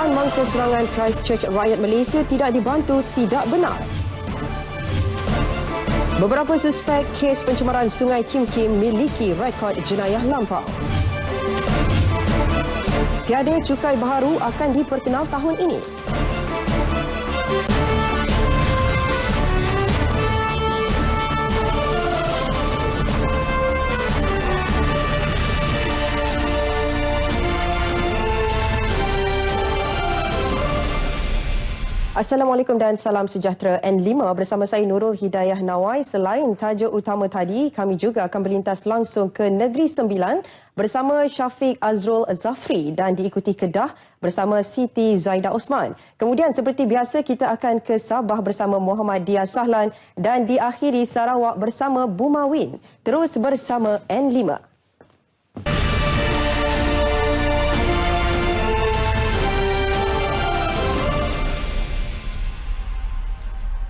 Dugaan mangsa serangan Christchurch rakyat Malaysia tidak dibantu tidak benar. Beberapa suspek kes pencemaran Sungai Kim Kim miliki rekod jenayah lampau. Tiada cukai baharu akan diperkenal tahun ini. Assalamualaikum dan salam sejahtera. N5 bersama saya Nurul Hidayah Nawai. Selain tajuk utama tadi, kami juga akan berlintas langsung ke Negeri Sembilan bersama Syafiq Azrul Zafri dan diikuti Kedah bersama Siti Zaidah Osman. Kemudian seperti biasa kita akan ke Sabah bersama Muhammad Dia Sahlan dan diakhiri Sarawak bersama Bumawin. Terus bersama N5.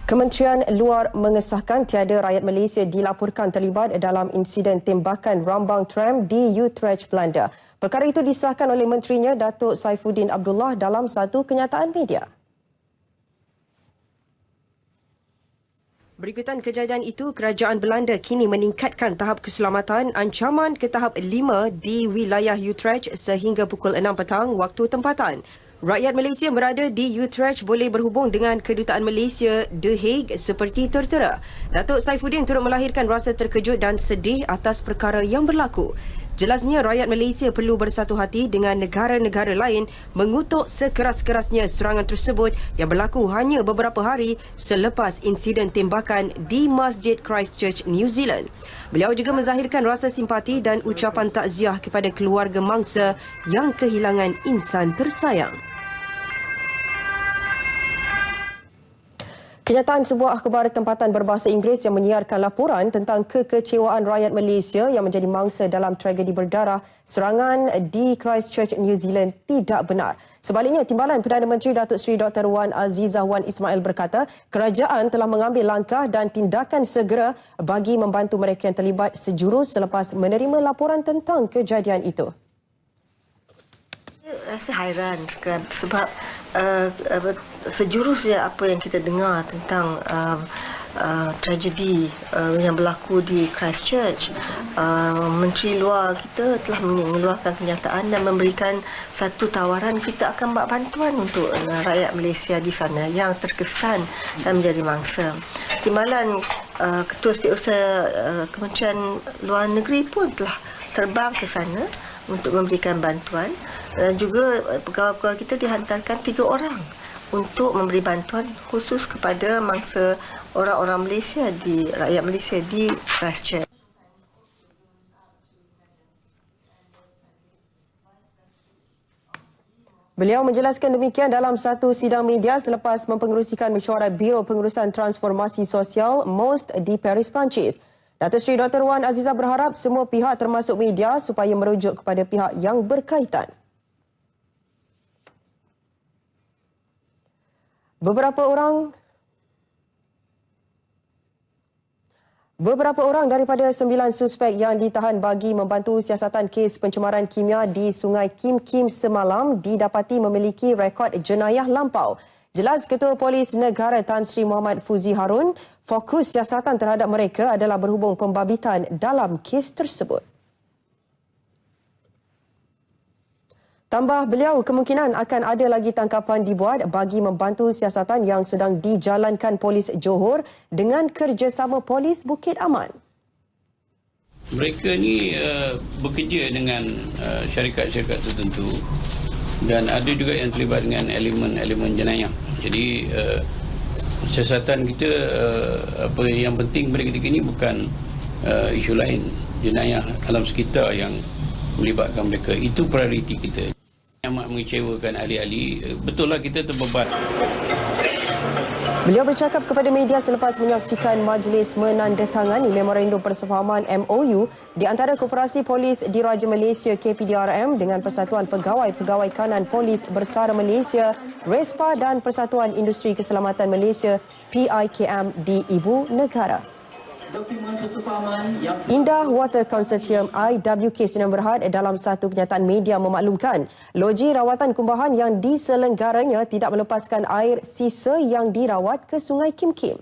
Kementerian Luar mengesahkan tiada rakyat Malaysia dilaporkan terlibat dalam insiden tembakan rambang tram di Utrecht, Belanda. Perkara itu disahkan oleh menterinya Datuk Saifuddin Abdullah dalam satu kenyataan media. Berikutan kejadian itu, kerajaan Belanda kini meningkatkan tahap keselamatan ancaman ke tahap 5 di wilayah Utrecht sehingga pukul 6 petang waktu tempatan. Rakyat Malaysia yang berada di Utrecht boleh berhubung dengan Kedutaan Malaysia The Hague seperti tertera. Datuk Saifuddin turut melahirkan rasa terkejut dan sedih atas perkara yang berlaku. Jelasnya rakyat Malaysia perlu bersatu hati dengan negara-negara lain mengutuk sekeras-kerasnya serangan tersebut yang berlaku hanya beberapa hari selepas insiden tembakan di Masjid Christchurch, New Zealand. Beliau juga menzahirkan rasa simpati dan ucapan takziah kepada keluarga mangsa yang kehilangan insan tersayang. Kenyataan sebuah akhbar tempatan berbahasa Inggeris yang menyiarkan laporan tentang kekecewaan rakyat Malaysia yang menjadi mangsa dalam tragedi berdarah serangan di Christchurch, New Zealand tidak benar. Sebaliknya, Timbalan Perdana Menteri Datuk Seri Dr. Wan Azizah Wan Ismail berkata, kerajaan telah mengambil langkah dan tindakan segera bagi membantu mereka yang terlibat sejurus selepas menerima laporan tentang kejadian itu. Saya hairan sebab sejurus je apa yang kita dengar tentang tragedi yang berlaku di Christchurch. Menteri Luar kita telah mengeluarkan kenyataan dan memberikan satu tawaran kita akan buat bantuan untuk rakyat Malaysia di sana yang terkesan dan menjadi mangsa. Timbalan Ketua Setiausaha Kementerian Luar Negeri pun telah terbang ke sana untuk memberikan bantuan dan juga pegawai-pegawai kita dihantarkan 3 orang untuk memberi bantuan khusus kepada mangsa orang-orang Malaysia rakyat Malaysia di Christchurch. Beliau menjelaskan demikian dalam satu sidang media selepas mempengerusikan mesyuarat Biro Pengurusan Transformasi Sosial MOST di Paris, Perancis. Datuk Seri Dr. Wan Azizah berharap semua pihak termasuk media supaya merujuk kepada pihak yang berkaitan. Beberapa orang daripada 9 suspek yang ditahan bagi membantu siasatan kes pencemaran kimia di Sungai Kim Kim semalam didapati memiliki rekod jenayah lampau. Jelas Ketua Polis Negara Tan Sri Muhammad Fuzi Harun, fokus siasatan terhadap mereka adalah berhubung pembabitan dalam kes tersebut. Tambah beliau, kemungkinan akan ada lagi tangkapan dibuat bagi membantu siasatan yang sedang dijalankan Polis Johor dengan kerjasama Polis Bukit Aman. Mereka ni bekerja dengan syarikat-syarikat tertentu dan ada juga yang terlibat dengan elemen-elemen jenayah. Jadi siasatan kita apa yang penting pada ketika ini bukan isu lain, jenayah alam sekitar yang melibatkan mereka. Itu prioriti kita. Amat mengecewakan ahli-ahli. Betul lah kita terbeban. Beliau bercakap kepada media selepas menyaksikan majlis menandatangani Memorandum Persefahaman MOU di antara Koperasi Polis Diraja Malaysia KPDRM dengan Persatuan Pegawai-Pegawai Kanan Polis Bersara Malaysia RESPA dan Persatuan Industri Keselamatan Malaysia PIKM di Ibu Negara. Dokumen kesepahaman yang Indah Water Consortium IWK Sdn Bhd dalam satu kenyataan media memaklumkan loji rawatan kumbahan yang diselenggaranya tidak melepaskan air sisa yang dirawat ke Sungai Kim Kim.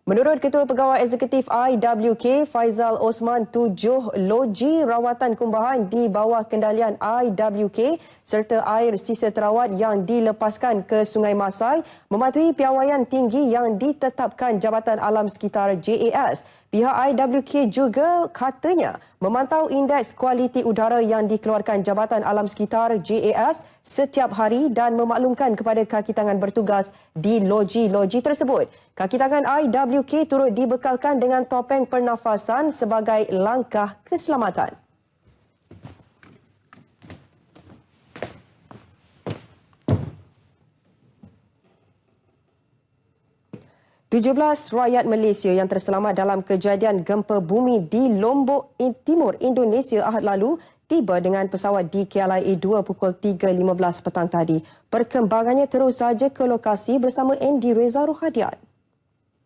Menurut Ketua Pegawai Eksekutif IWK, Faizal Osman, 7 loji rawatan kumbahan di bawah kendalian IWK serta air sisa terawat yang dilepaskan ke Sungai Masai mematuhi piawaian tinggi yang ditetapkan Jabatan Alam Sekitar JAS. Pihak IWK juga katanya memantau indeks kualiti udara yang dikeluarkan Jabatan Alam Sekitar JAS setiap hari dan memaklumkan kepada kaki tangan bertugas di loji-loji tersebut. Kaki tangan IWK turut dibekalkan dengan topeng pernafasan sebagai langkah keselamatan. Belas rakyat Malaysia yang terselamat dalam kejadian gempa bumi di Lombok Timur, Indonesia Ahad lalu tiba dengan pesawat di KLIA 2 pukul 3.15 petang tadi. Perkembangannya terus saja ke lokasi bersama Andy Reza Rohadian.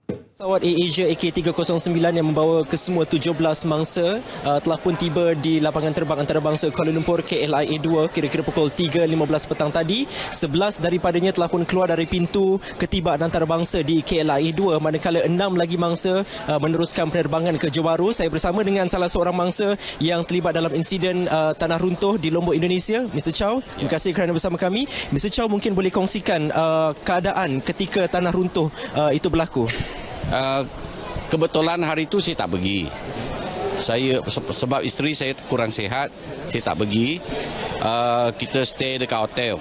Pesawat AirAsia AK-309 yang membawa kesemua 17 mangsa telah pun tiba di lapangan terbang antarabangsa Kuala Lumpur KLIA 2 kira-kira pukul 3.15 petang tadi. 11 daripadanya telah pun keluar dari pintu ketibaan antarabangsa di KLIA 2 manakala 6 lagi mangsa meneruskan penerbangan ke Johor Bahru. Saya bersama dengan salah seorang mangsa yang terlibat dalam insiden tanah runtuh di Lombok, Indonesia, Mr. Chow. Terima kasih kerana bersama kami. Mr. Chow mungkin boleh kongsikan keadaan ketika tanah runtuh itu berlaku. Kebetulan hari itu saya tak pergi. Saya sebab isteri saya kurang sihat, saya tak pergi. Kita stay dekat hotel.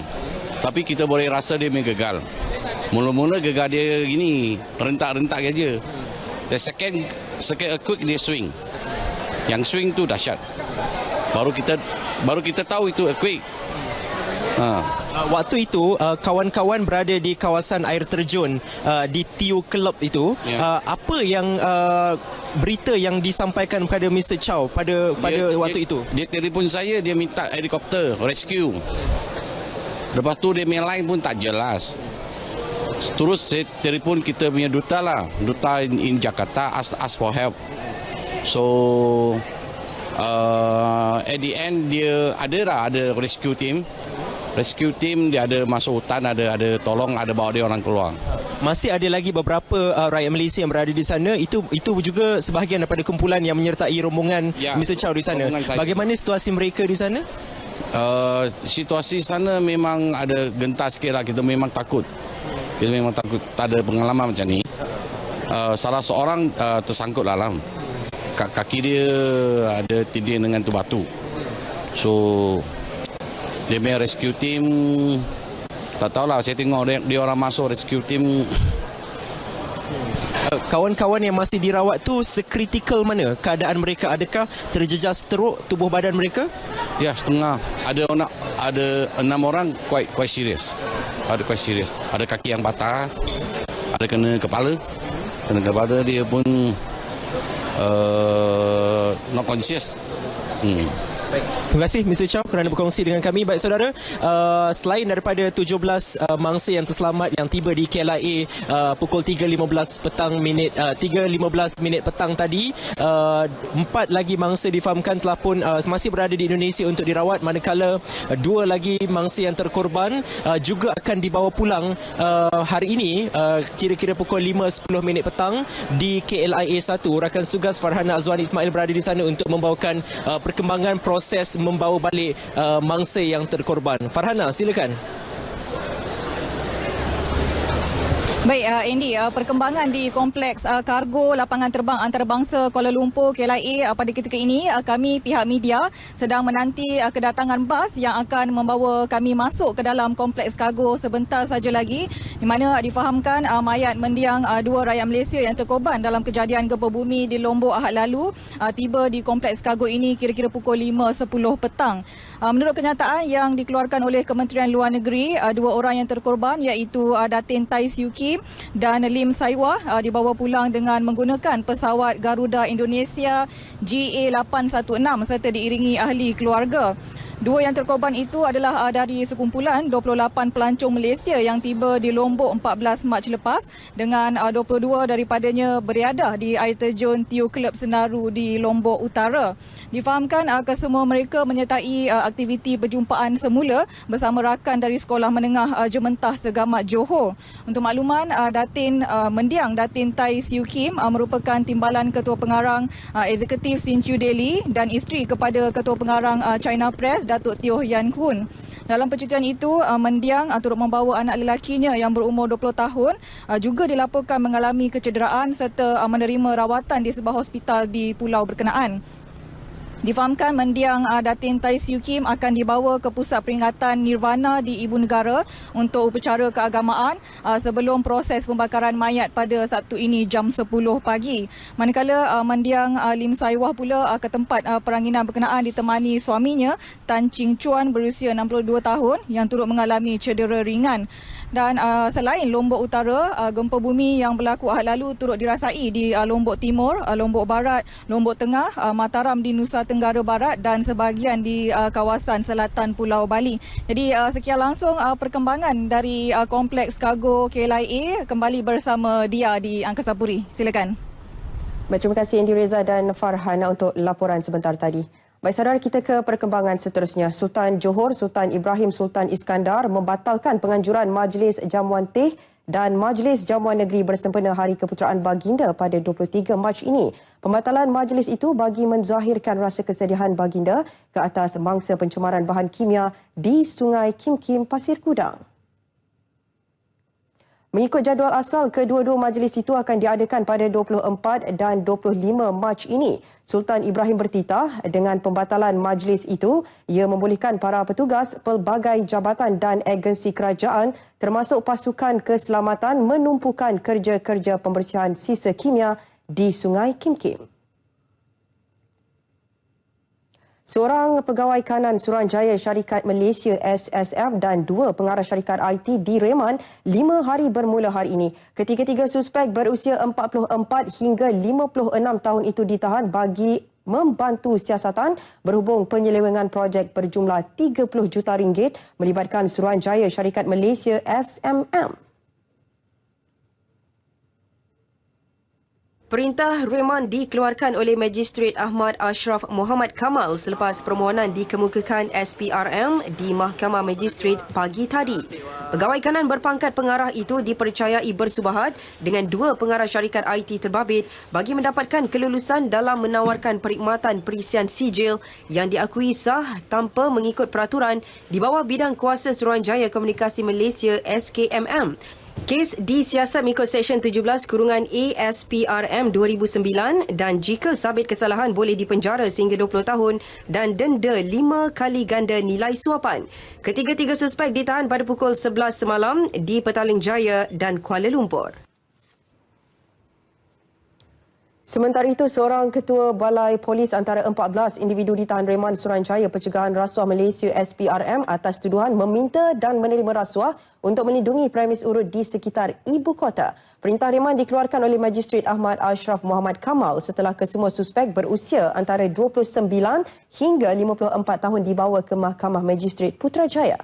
Tapi kita boleh rasa dia gagal. Mula-mula gagal dia gini, rentak-rentak saja. The second earthquake dia swing. Yang swing tu dahsyat. Baru kita tahu itu earthquake. Waktu itu kawan-kawan berada di kawasan air terjun di Tiu Club itu. Apa yang berita yang disampaikan kepada Mr. Chow pada waktu itu? Dia telefon saya, dia minta helikopter rescue. Lepas tu dia main line pun tak jelas. Terus saya telefon kita punya duta lah, duta in Jakarta, ask for help. So at the end dia ada rescue team. Rescue team dia ada masuk hutan, ada tolong, ada bawa dia orang keluar. Masih ada lagi beberapa rakyat Malaysia yang berada di sana. Itu juga sebahagian daripada kumpulan yang menyertai rombongan Mr. Chow di sana. Bagaimana situasi mereka di sana? Situasi sana memang ada gentar sikit lah. Kita memang takut. Tak ada pengalaman macam ni. Salah seorang tersangkut dalam. Kaki dia ada tindih dengan tu batu. So dia punya rescue team, tak tahulah, saya tengok dia orang masuk rescue team. Kawan-kawan yang masih dirawat tu sekritikal mana keadaan mereka? Adakah terjejas teruk tubuh badan mereka? Ya, setengah. Ada 6 orang quite serious. Ada kaki yang patah, ada kena kepala. Dia pun not conscious. Baik. Terima kasih Mr. Chow kerana berkongsi dengan kami. Baik saudara, selain daripada 17 mangsa yang terselamat yang tiba di KLIA pukul 3.15 petang tadi, 4 lagi mangsa difahamkan telah pun masih berada di Indonesia untuk dirawat, manakala 2 lagi mangsa yang terkorban juga akan dibawa pulang hari ini kira-kira pukul 5.10 petang di KLIA 1. Rakan tugas Farhana Azwani Ismail berada di sana untuk membawakan perkembangan proses membawa balik mangsa yang terkorban. Farhana, silakan. Baik, Andy, perkembangan di kompleks kargo lapangan terbang antarabangsa Kuala Lumpur KLIA pada ketika ini, kami pihak media sedang menanti kedatangan bas yang akan membawa kami masuk ke dalam kompleks kargo sebentar saja lagi, di mana difahamkan mayat mendiang 2 rakyat Malaysia yang terkorban dalam kejadian gempa bumi di Lombok Ahad lalu tiba di kompleks kargo ini kira-kira pukul 5.10 petang. Menurut kenyataan yang dikeluarkan oleh Kementerian Luar Negeri, 2 orang yang terkorban iaitu Datin Tai Siu Kim dan Lim Saiwah dibawa pulang dengan menggunakan pesawat Garuda Indonesia GA816 serta diiringi ahli keluarga. Dua yang terkorban itu adalah dari sekumpulan 28 pelancong Malaysia yang tiba di Lombok 14 Mac lepas dengan 22 daripadanya berada di air terjun Tio Club Senaru di Lombok Utara. Difahamkan kesemua mereka menyertai aktiviti perjumpaan semula bersama rakan dari Sekolah Menengah Jementah Segamat Johor. Untuk makluman, Mendiang Datin Tai Siu Kim merupakan timbalan Ketua Pengarang Eksekutif Sinchu Daily dan isteri kepada Ketua Pengarang China Press Datuk Teo Yan Kun. Dalam percutian itu, Mendiang turut membawa anak lelakinya yang berumur 20 tahun juga dilaporkan mengalami kecederaan serta menerima rawatan di sebuah hospital di pulau berkenaan. Difahamkan Mendiang Datin Tai Siu Kim akan dibawa ke pusat peringatan Nirvana di Ibu Negara untuk upacara keagamaan sebelum proses pembakaran mayat pada Sabtu ini jam 10 pagi. Manakala Mendiang Lim Sai Wah pula ke tempat peranginan berkenaan ditemani suaminya Tan Ching Chuan berusia 62 tahun yang turut mengalami cedera ringan. Dan selain Lombok Utara, gempa bumi yang berlaku ahad lalu turut dirasai di Lombok Timur, Lombok Barat, Lombok Tengah, Mataram di Nusa Tenggara Barat dan sebahagian di kawasan selatan Pulau Bali. Jadi sekian langsung perkembangan dari kompleks kargo KLIA. Kembali bersama Dia di Angkasa Puri. Silakan. Baik, terima kasih Indi Reza dan Farhana untuk laporan sebentar tadi. Baik saudara, kita ke perkembangan seterusnya. Sultan Johor Sultan Ibrahim Sultan Iskandar membatalkan penganjuran Majlis Jamuan Teh dan Majlis Jamuan Negeri bersempena Hari Keputeraan Baginda pada 23 Mac ini. Pembatalan majlis itu bagi menzahirkan rasa kesedihan baginda ke atas mangsa pencemaran bahan kimia di Sungai Kim Kim, Pasir Kudang. Mengikut jadual asal, kedua-dua majlis itu akan diadakan pada 24 dan 25 Mac ini. Sultan Ibrahim bertitah dengan pembatalan majlis itu, ia membolehkan para petugas pelbagai jabatan dan agensi kerajaan termasuk pasukan keselamatan menumpukan kerja-kerja pembersihan sisa kimia di Sungai Kim Kim. Seorang pegawai kanan Suruhanjaya Syarikat Malaysia SSF dan dua pengarah syarikat IT direman 5 hari bermula hari ini. Ketiga-tiga suspek berusia 44 hingga 56 tahun itu ditahan bagi membantu siasatan berhubung penyelewengan projek berjumlah 30 juta ringgit melibatkan Suruhanjaya Syarikat Malaysia SMM. Perintah reman dikeluarkan oleh Magistrate Ahmad Ashraf Muhammad Kamal selepas permohonan dikemukakan SPRM di Mahkamah Magistrate pagi tadi. Pegawai kanan berpangkat pengarah itu dipercayai bersubahat dengan dua pengarah syarikat IT terbabit bagi mendapatkan kelulusan dalam menawarkan perkhidmatan perisian sijil yang diakui sah tanpa mengikut peraturan di bawah Bidang Kuasa Suruhanjaya Komunikasi Malaysia SKMM. Kes disiasat mengikut Seksyen 17(A) SPRM 2009 dan jika sabit kesalahan boleh dipenjara sehingga 20 tahun dan denda 5 kali ganda nilai suapan. Ketiga-tiga suspek ditahan pada pukul 11 semalam di Petaling Jaya dan Kuala Lumpur. Sementara itu, seorang ketua Balai Polis antara 14 individu ditahan reman Suruhanjaya Pencegahan Rasuah Malaysia SPRM atas tuduhan meminta dan menerima rasuah untuk melindungi premis urut di sekitar ibu kota. Perintah reman dikeluarkan oleh Magistrate Ahmad Ashraf Muhammad Kamal setelah kesemua suspek berusia antara 29 hingga 54 tahun dibawa ke Mahkamah Magistrate Putrajaya.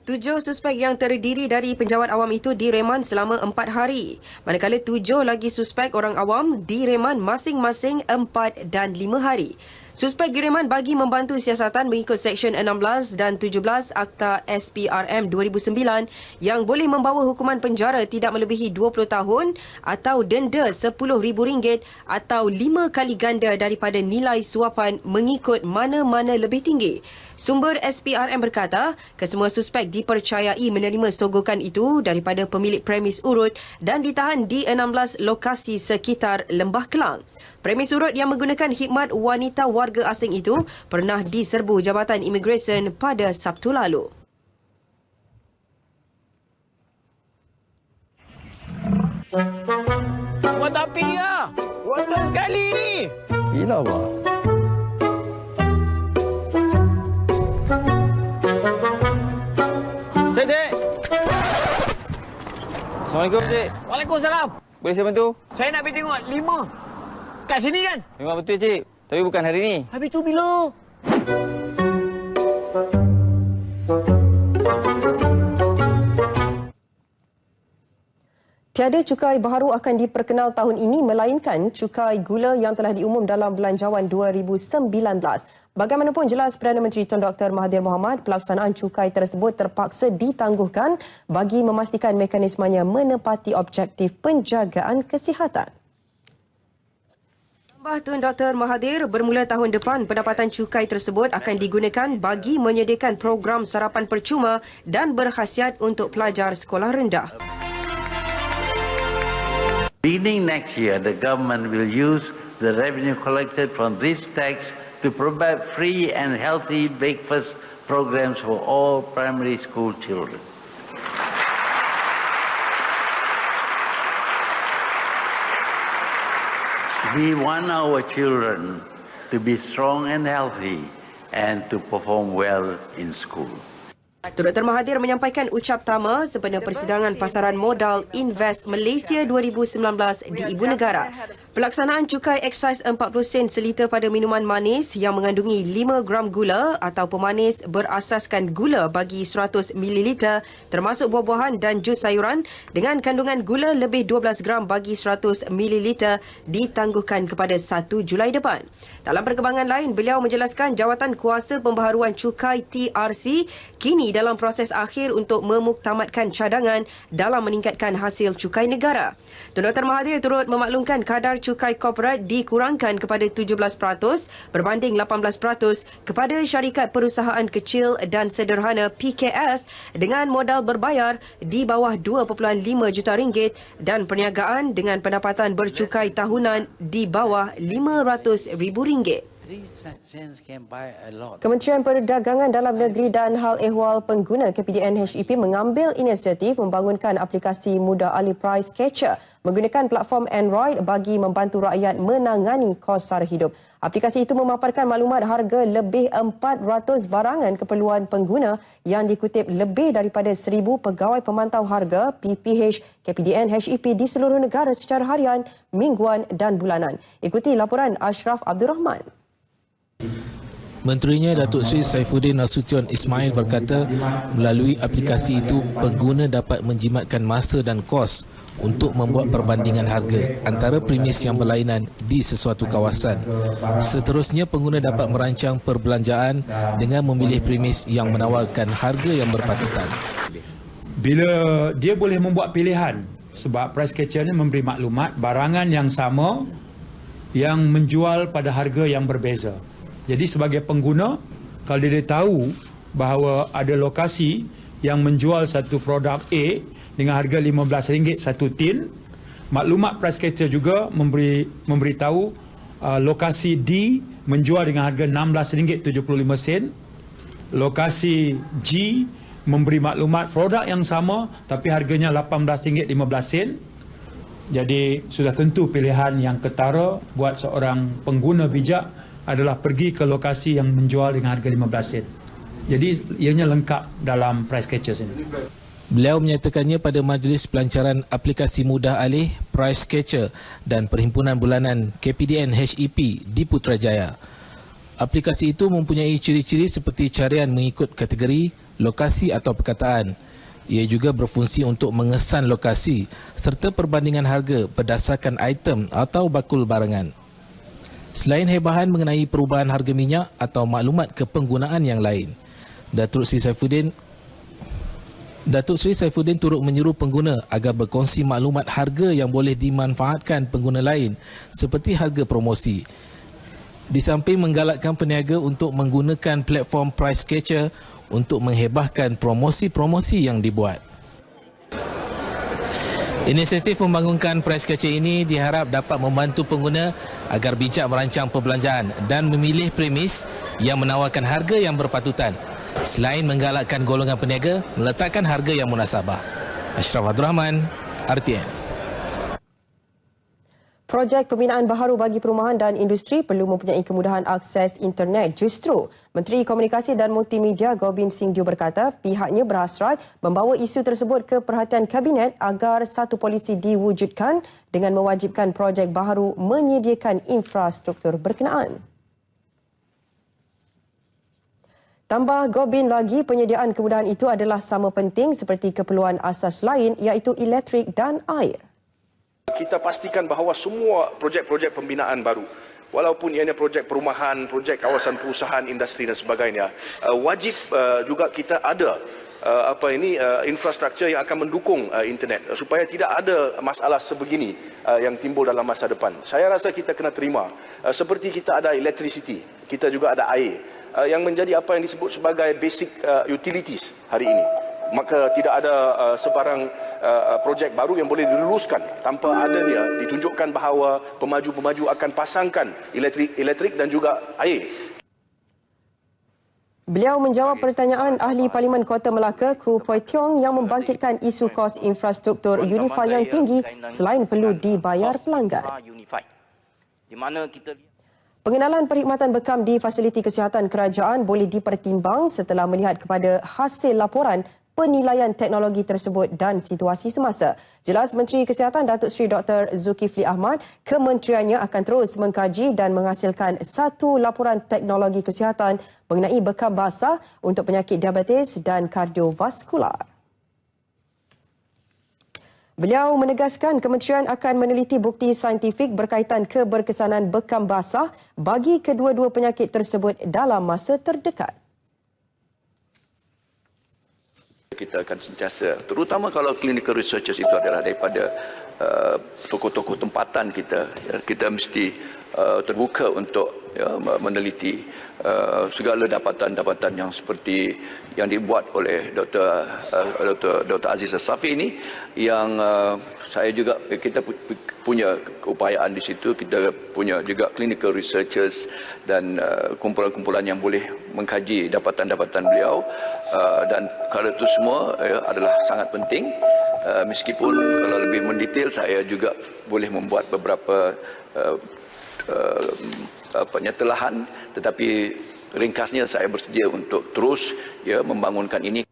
7 suspek yang terdiri dari penjawat awam itu direman selama 4 hari. Manakala 7 lagi suspek orang awam direman masing-masing 4 dan 5 hari. Suspek direman bagi membantu siasatan mengikut Seksyen 16 dan 17 Akta SPRM 2009 yang boleh membawa hukuman penjara tidak melebihi 20 tahun atau denda RM10,000 atau 5 kali ganda daripada nilai suapan mengikut mana-mana lebih tinggi. Sumber SPRM berkata, kesemua suspek dipercayai menerima sogokan itu daripada pemilik premis urut dan ditahan di 16 lokasi sekitar Lembah Kelang. Premis urut yang menggunakan khidmat wanita warga asing itu pernah diserbu Jabatan Imigresen pada Sabtu lalu. Buat api ya! Water sekali ni! Gila apa? Cik! Assalamualaikum, Cik. Waalaikumsalam. Boleh saya bantu? Saya nak pergi tengok 5. Kat sini kan? Memang betul, Cik. Tapi bukan hari ni. Habis tu bila? Tiada cukai baharu akan diperkenal tahun ini melainkan cukai gula yang telah diumum dalam Belanjawan 2019. Bagaimanapun jelas Perdana Menteri Tun Dr. Mahathir Mohamad, pelaksanaan cukai tersebut terpaksa ditangguhkan bagi memastikan mekanismenya menepati objektif penjagaan kesihatan. Tambah Tun Dr. Mahathir, bermula tahun depan pendapatan cukai tersebut akan digunakan bagi menyediakan program sarapan percuma dan berkhasiat untuk pelajar sekolah rendah. Beginning next year, the government will use the revenue collected from this tax to provide free and healthy breakfast programs for all primary school children. We want our children to be strong and healthy and to perform well in school. Tun Dr. Mahathir menyampaikan ucap tama sempena persidangan pasaran modal Invest Malaysia 2019 di Ibu Negara. Pelaksanaan cukai eksais 40 sen seliter pada minuman manis yang mengandungi 5 gram gula atau pemanis berasaskan gula bagi 100 ml termasuk buah-buahan dan jus sayuran dengan kandungan gula lebih 12 gram bagi 100 ml ditangguhkan kepada 1 Julai depan. Dalam perkembangan lain, beliau menjelaskan Jawatan Kuasa Pembaharuan Cukai TRC kini dalam proses akhir untuk memuktamadkan cadangan dalam meningkatkan hasil cukai negara. Tun Dr. Mahathir turut memaklumkan kadar cukai korporat dikurangkan kepada 17% berbanding 18% kepada syarikat perusahaan kecil dan sederhana PKS dengan modal berbayar di bawah 2.5 juta ringgit dan perniagaan dengan pendapatan bercukai tahunan di bawah RM500,000. Kementerian Perdagangan Dalam Negeri dan Hal Ehwal Pengguna KPDN HEP mengambil inisiatif membangunkan aplikasi mudah alih Price Catcher menggunakan platform Android bagi membantu rakyat menangani kos sara hidup. Aplikasi itu memaparkan maklumat harga lebih 400 barangan keperluan pengguna yang dikutip lebih daripada 1,000 pegawai pemantau harga PPH KPDN HEP di seluruh negara secara harian, mingguan dan bulanan. Ikuti laporan Ashraf Abdul Rahman. Menterinya Datuk Seri Saifuddin Nasution Ismail berkata melalui aplikasi itu pengguna dapat menjimatkan masa dan kos untuk membuat perbandingan harga antara premis yang berlainan di sesuatu kawasan. Seterusnya pengguna dapat merancang perbelanjaan dengan memilih premis yang menawarkan harga yang berpatutan. Bila dia boleh membuat pilihan sebab price catcher ni memberi maklumat barangan yang sama yang menjual pada harga yang berbeza. Jadi sebagai pengguna, kalau dia tahu bahawa ada lokasi yang menjual satu produk A dengan harga RM15 satu tin, maklumat price catcher juga memberitahu lokasi D menjual dengan harga RM16.75, lokasi G memberi maklumat produk yang sama tapi harganya RM18.15. Jadi sudah tentu pilihan yang ketara buat seorang pengguna bijak adalah pergi ke lokasi yang menjual dengan harga 15 sen. Jadi ianya lengkap dalam price catcher ini. Beliau menyatakannya pada majlis pelancaran aplikasi mudah alih Price Catcher dan Perhimpunan Bulanan KPDN HEP di Putrajaya. Aplikasi itu mempunyai ciri-ciri seperti carian mengikut kategori, lokasi atau perkataan. Ia juga berfungsi untuk mengesan lokasi serta perbandingan harga berdasarkan item atau bakul barangan. Selain hebahan mengenai perubahan harga minyak atau maklumat kepenggunaan yang lain, Datuk Seri Saifuddin turut menyuruh pengguna agar berkongsi maklumat harga yang boleh dimanfaatkan pengguna lain seperti harga promosi. Di samping menggalakkan peniaga untuk menggunakan platform Price Catcher untuk menghebahkan promosi-promosi yang dibuat. Inisiatif membangunkan Price Catcher ini diharap dapat membantu pengguna agar bijak merancang perbelanjaan dan memilih premis yang menawarkan harga yang berpatutan selain menggalakkan golongan peniaga meletakkan harga yang munasabah. Ashraf Abdul Rahman, RTN. Projek pembinaan baharu bagi perumahan dan industri perlu mempunyai kemudahan akses internet. Justru, Menteri Komunikasi dan Multimedia Gobind Singh Dew berkata pihaknya berhasrat membawa isu tersebut ke perhatian Kabinet agar satu polisi diwujudkan dengan mewajibkan projek baharu menyediakan infrastruktur berkenaan. Tambah Gobin lagi, penyediaan kemudahan itu adalah sama penting seperti keperluan asas lain iaitu elektrik dan air. Kita pastikan bahawa semua projek-projek pembinaan baru, walaupun ianya projek perumahan, projek kawasan perusahaan, industri dan sebagainya, wajib juga kita ada infrastruktur yang akan mendukung internet supaya tidak ada masalah sebegini yang timbul dalam masa depan. Saya rasa kita kena terima seperti kita ada electricity, kita juga ada air yang menjadi apa yang disebut sebagai basic utilities hari ini. Maka tidak ada sebarang projek baru yang boleh diluluskan tanpa adanya ditunjukkan bahawa pemaju-pemaju akan pasangkan elektrik dan juga air. Beliau menjawab pertanyaan ahli Parlimen Kota Melaka, Khoo Poi Tiong, yang membangkitkan isu kos infrastruktur Unify yang tinggi selain perlu dibayar pelanggan. Di mana kita Pengenalan perkhidmatan bekam di fasiliti kesihatan kerajaan boleh dipertimbang setelah melihat kepada hasil laporan penilaian teknologi tersebut dan situasi semasa. Jelas Menteri Kesihatan Datuk Seri Dr. Zulkifli Ahmad, kementeriannya akan terus mengkaji dan menghasilkan satu laporan teknologi kesihatan mengenai bekam basah untuk penyakit diabetes dan kardiovaskular. Beliau menegaskan kementerian akan meneliti bukti saintifik berkaitan keberkesanan bekam basah bagi kedua-dua penyakit tersebut dalam masa terdekat. Kita akan sentiasa, terutama kalau clinical researchers itu adalah daripada tokoh-tokoh tempatan kita, kita mesti terbuka untuk meneliti segala dapatan-dapatan yang seperti yang dibuat oleh Dr. Aziz As-Safi ini, yang saya juga, kita punya keupayaan di situ, kita punya juga clinical researchers dan kumpulan-kumpulan yang boleh mengkaji dapatan-dapatan beliau, dan kalau itu semua adalah sangat penting. Meskipun kalau lebih mendetail, saya juga boleh membuat beberapa penyetelahan, tetapi ringkasnya saya bersedia untuk terus membangunkan ini.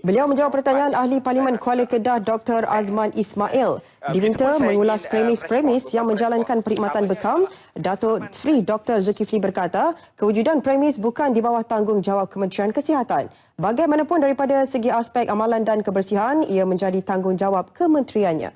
Beliau menjawab pertanyaan ahli Parlimen Kuala Kedah Dr. Azman Ismail. Diminta mengulas premis-premis yang menjalankan perkhidmatan bekam. Datuk Seri Dr. Zulkifli berkata, kewujudan premis bukan di bawah tanggungjawab Kementerian Kesihatan. Bagaimanapun daripada segi aspek amalan dan kebersihan, ia menjadi tanggungjawab kementeriannya.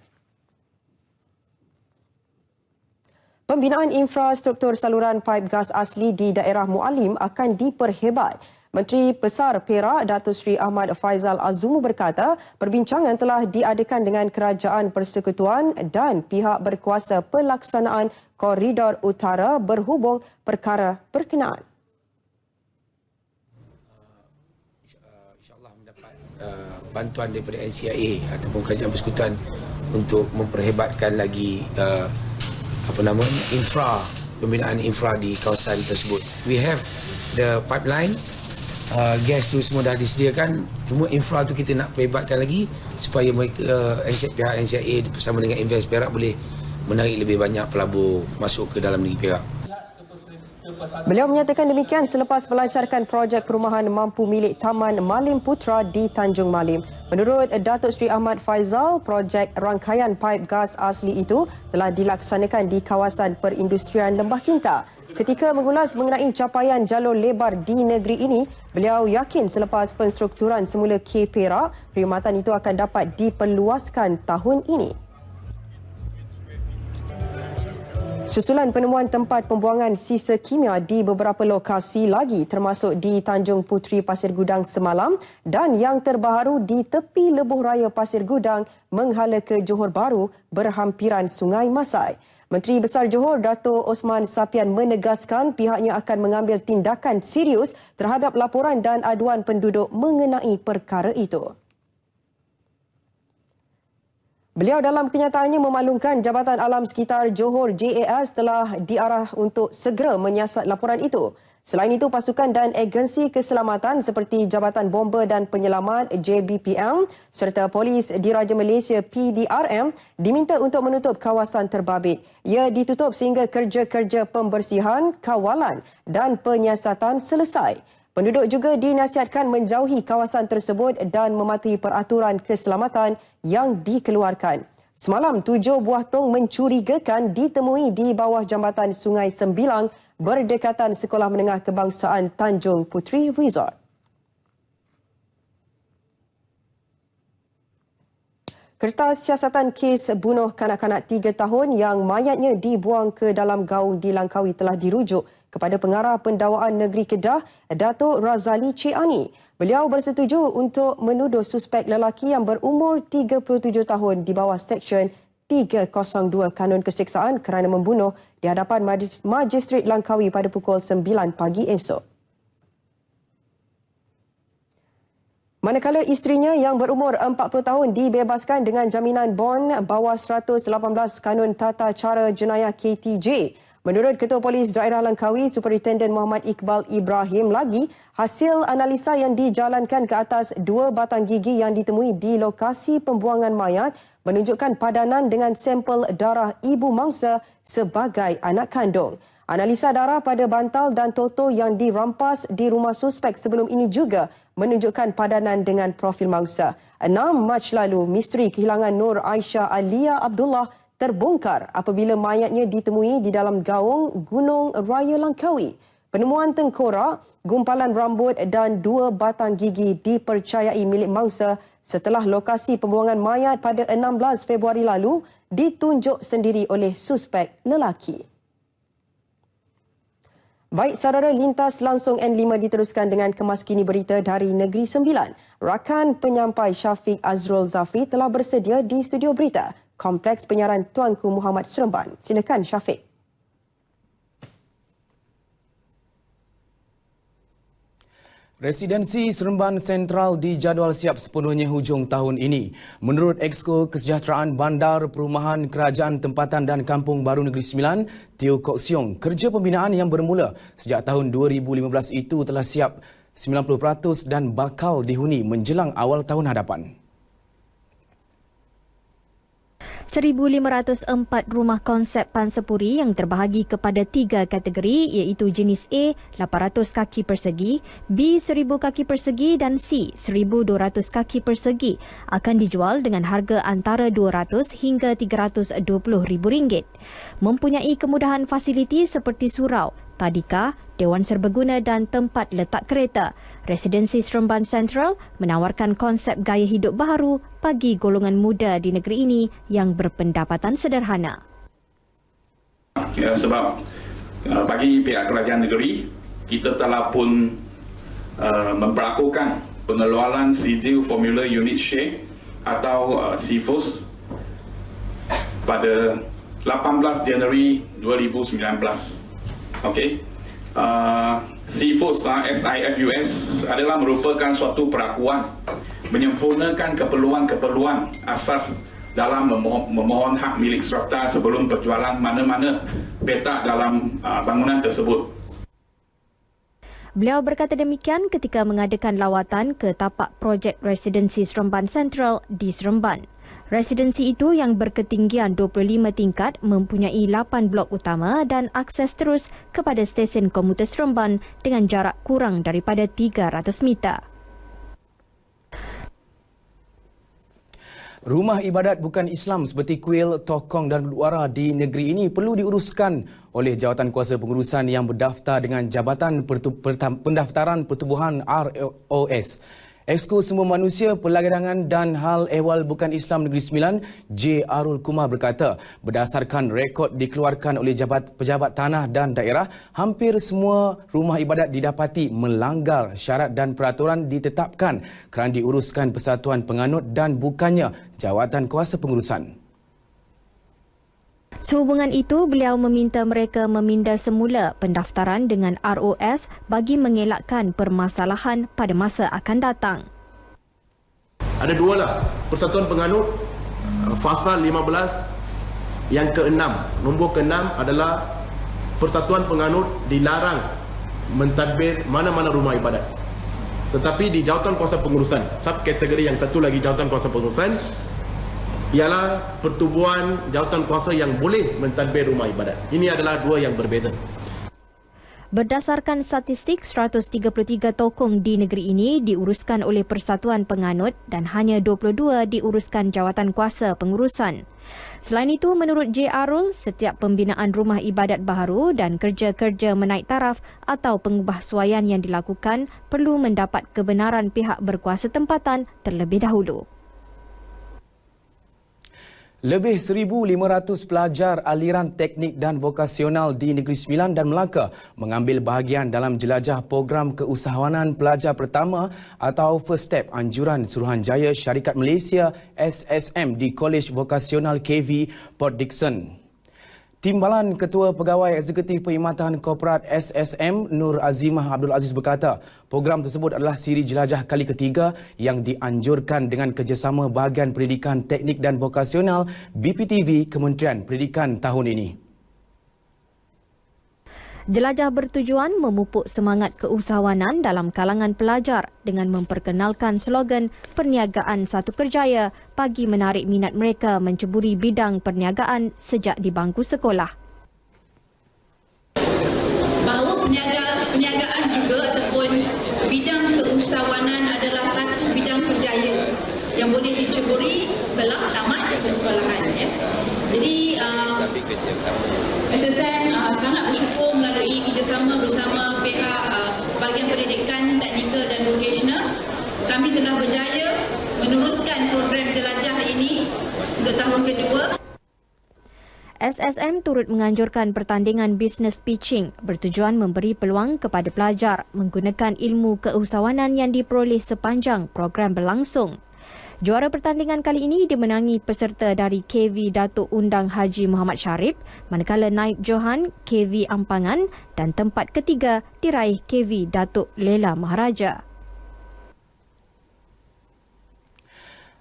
Pembinaan infrastruktur saluran paip gas asli di daerah Mualim akan diperhebat. Menteri Besar Perak Datuk Seri Ahmad Faizal Azumu berkata, perbincangan telah diadakan dengan Kerajaan Persekutuan dan pihak berkuasa pelaksanaan Koridor Utara berhubung perkara berkenaan. InsyaAllah mendapat bantuan daripada NCIA ataupun Kerajaan Persekutuan untuk memperhebatkan lagi infra, pembinaan infra di kawasan tersebut. We have the pipeline, gas tu semua dah disediakan, cuma infra tu kita nak perhebatkan lagi supaya mereka, pihak NCIA bersama dengan Invest Perak boleh menarik lebih banyak pelabur masuk ke dalam negeri Perak. Beliau menyatakan demikian selepas melancarkan projek perumahan mampu milik Taman Malim Putra di Tanjung Malim. Menurut Datuk Seri Ahmad Faizal, projek rangkaian paip gas asli itu telah dilaksanakan di kawasan perindustrian Lembah Kinta. Ketika mengulas mengenai capaian jalur lebar di negeri ini, beliau yakin selepas penstrukturan semula K Perak, perkhidmatan itu akan dapat diperluaskan tahun ini. Susulan penemuan tempat pembuangan sisa kimia di beberapa lokasi lagi termasuk di Tanjung Puteri Pasir Gudang semalam dan yang terbaru di tepi lebuh raya Pasir Gudang menghala ke Johor Bahru berhampiran Sungai Masai. Menteri Besar Johor Dato' Osman Sapian menegaskan pihaknya akan mengambil tindakan serius terhadap laporan dan aduan penduduk mengenai perkara itu. Beliau dalam kenyataannya memaklumkan Jabatan Alam Sekitar Johor JAS telah diarah untuk segera menyiasat laporan itu. Selain itu, pasukan dan agensi keselamatan seperti Jabatan Bomba dan Penyelamat JBPM serta Polis Diraja Malaysia PDRM diminta untuk menutup kawasan terbabit. Ia ditutup sehingga kerja-kerja pembersihan, kawalan dan penyiasatan selesai. Penduduk juga dinasihatkan menjauhi kawasan tersebut dan mematuhi peraturan keselamatan yang dikeluarkan. Semalam, 7 buah tong mencurigakan ditemui di bawah jambatan Sungai Sembilang berdekatan Sekolah Menengah Kebangsaan Tanjung Puteri Resort. Kertas siasatan kes bunuh kanak-kanak 3 tahun yang mayatnya dibuang ke dalam gaung di Langkawi telah dirujuk kepada Pengarah Pendawaan Negeri Kedah, Datuk Razali Cik Ani. Beliau bersetuju untuk menuduh suspek lelaki yang berumur 37 tahun di bawah Seksyen 302 Kanun Keseksaan kerana membunuh di hadapan Magistrat Langkawi pada pukul 9 pagi esok. Manakala isterinya yang berumur 40 tahun dibebaskan dengan jaminan bond bawah 118 Kanun Tata Cara Jenayah KTJ. Menurut Ketua Polis Daerah Langkawi, Superintendent Muhammad Iqbal Ibrahim lagi, hasil analisa yang dijalankan ke atas 2 batang gigi yang ditemui di lokasi pembuangan mayat menunjukkan padanan dengan sampel darah ibu mangsa sebagai anak kandung. Analisa darah pada bantal dan toto yang dirampas di rumah suspek sebelum ini juga menunjukkan padanan dengan profil mangsa. 6 Mac lalu, misteri kehilangan Nur Aisyah Alia Abdullah terbongkar apabila mayatnya ditemui di dalam gaung Gunung Raya Langkawi. Penemuan tengkorak, gumpalan rambut dan 2 batang gigi dipercayai milik mangsa setelah lokasi pembuangan mayat pada 16 Februari lalu ditunjuk sendiri oleh suspek lelaki. Baik, saudara, lintas langsung N5 diteruskan dengan kemas kini berita dari Negeri Sembilan. Rakan penyampai Syafiq Azrul Zafri telah bersedia di studio berita Kompleks Penyiaran Tuanku Muhammad Seremban. Silakan Syafiq. Residensi Seremban Sentral dijadual siap sepenuhnya hujung tahun ini. Menurut Exco Kesejahteraan Bandar Perumahan Kerajaan Tempatan dan Kampung Baru Negeri Sembilan, Teo Kok Siong, kerja pembinaan yang bermula sejak tahun 2015 itu telah siap 90% dan bakal dihuni menjelang awal tahun hadapan. 1,504 rumah konsep pansapuri yang terbahagi kepada 3 kategori iaitu jenis A 800 kaki persegi, B 1000 kaki persegi dan C 1200 kaki persegi akan dijual dengan harga antara RM200 hingga RM320,000. Mempunyai kemudahan fasiliti seperti surau, tadika, dewan serbaguna dan tempat letak kereta. Residensi Seremban Central menawarkan konsep gaya hidup baharu bagi golongan muda di negeri ini yang berpendapatan sederhana. Sebab bagi pihak kerajaan negeri, kita telah pun memperlakukan pengeluaran sijil Formula Unit Share atau CFUS pada 18 Januari 2019. Okey. CFUS SIFUS adalah merupakan suatu perakuan menyempurnakan keperluan-keperluan asas dalam memohon hak milik serta sebelum perjualan mana-mana petak dalam bangunan tersebut. Beliau berkata demikian ketika mengadakan lawatan ke tapak projek Residensi Seremban Central di Seremban. Residensi itu yang berketinggian 25 tingkat mempunyai 8 blok utama dan akses terus kepada stesen komuter Seremban dengan jarak kurang daripada 300 meter. Rumah ibadat bukan Islam seperti kuil, tokong dan berdwara di negeri ini perlu diuruskan oleh jawatan kuasa pengurusan yang berdaftar dengan Jabatan Pendaftaran Pertubuhan ROS. Exco Sumber Manusia, Perlagangan dan Hal Ehwal Bukan Islam Negeri Sembilan, J. Arul Kumar berkata, berdasarkan rekod dikeluarkan oleh pejabat tanah dan daerah, hampir semua rumah ibadat didapati melanggar syarat dan peraturan ditetapkan kerana diuruskan Persatuan Penganut dan bukannya jawatan kuasa pengurusan. Sehubungan itu, beliau meminta mereka meminda semula pendaftaran dengan ROS bagi mengelakkan permasalahan pada masa akan datang. Ada dua lah, Persatuan Penganut Fasal 15 yang ke-6. Nombor ke-6 adalah Persatuan Penganut dilarang mentadbir mana-mana rumah ibadat. Tetapi di jawatan kuasa pengurusan, subkategori yang satu lagi jawatan kuasa pengurusan, ialah pertubuhan jawatan kuasa yang boleh mentadbir rumah ibadat. Ini adalah dua yang berbeza. Berdasarkan statistik, 133 tokong di negeri ini diuruskan oleh Persatuan Penganut dan hanya 22 diuruskan jawatan kuasa pengurusan. Selain itu, menurut J. Arul, setiap pembinaan rumah ibadat baharu dan kerja-kerja menaik taraf atau pengubahsuaian yang dilakukan perlu mendapat kebenaran pihak berkuasa tempatan terlebih dahulu. Lebih 1,500 pelajar aliran teknik dan vokasional di Negeri Sembilan dan Melaka mengambil bahagian dalam jelajah program keusahawanan pelajar pertama atau First Step anjuran Suruhanjaya Syarikat Malaysia SSM di Kolej Vokasional KV Port Dickson. Timbalan Ketua Pegawai Eksekutif Perkhidmatan Korporat SSM Nur Azimah Abdul Aziz berkata, program tersebut adalah siri jelajah kali ketiga yang dianjurkan dengan kerjasama Bahagian Pendidikan Teknik dan Vokasional BPTV Kementerian Pendidikan tahun ini. Jelajah bertujuan memupuk semangat keusahawanan dalam kalangan pelajar dengan memperkenalkan slogan perniagaan satu kerjaya bagi menarik minat mereka menceburi bidang perniagaan sejak di bangku sekolah. Bahawa perniagaan juga ataupun bidang keusahawanan adalah satu bidang kerjaya yang boleh diceburi setelah tamat persekolahan. Ya. Jadi SSM sangat bersyukur melalui kerjasama bersama pihak bahagian pendidikan, teknikal dan vokasional. Kami telah berjaya meneruskan program jelajah ini untuk tahun kedua. SSM turut menganjurkan pertandingan business pitching bertujuan memberi peluang kepada pelajar menggunakan ilmu keusahawanan yang diperoleh sepanjang program berlangsung. Juara pertandingan kali ini dimenangi peserta dari KV Datuk Undang Haji Muhammad Sharif, manakala Naib Johan KV Ampangan dan tempat ketiga diraih KV Datuk Lela Maharaja.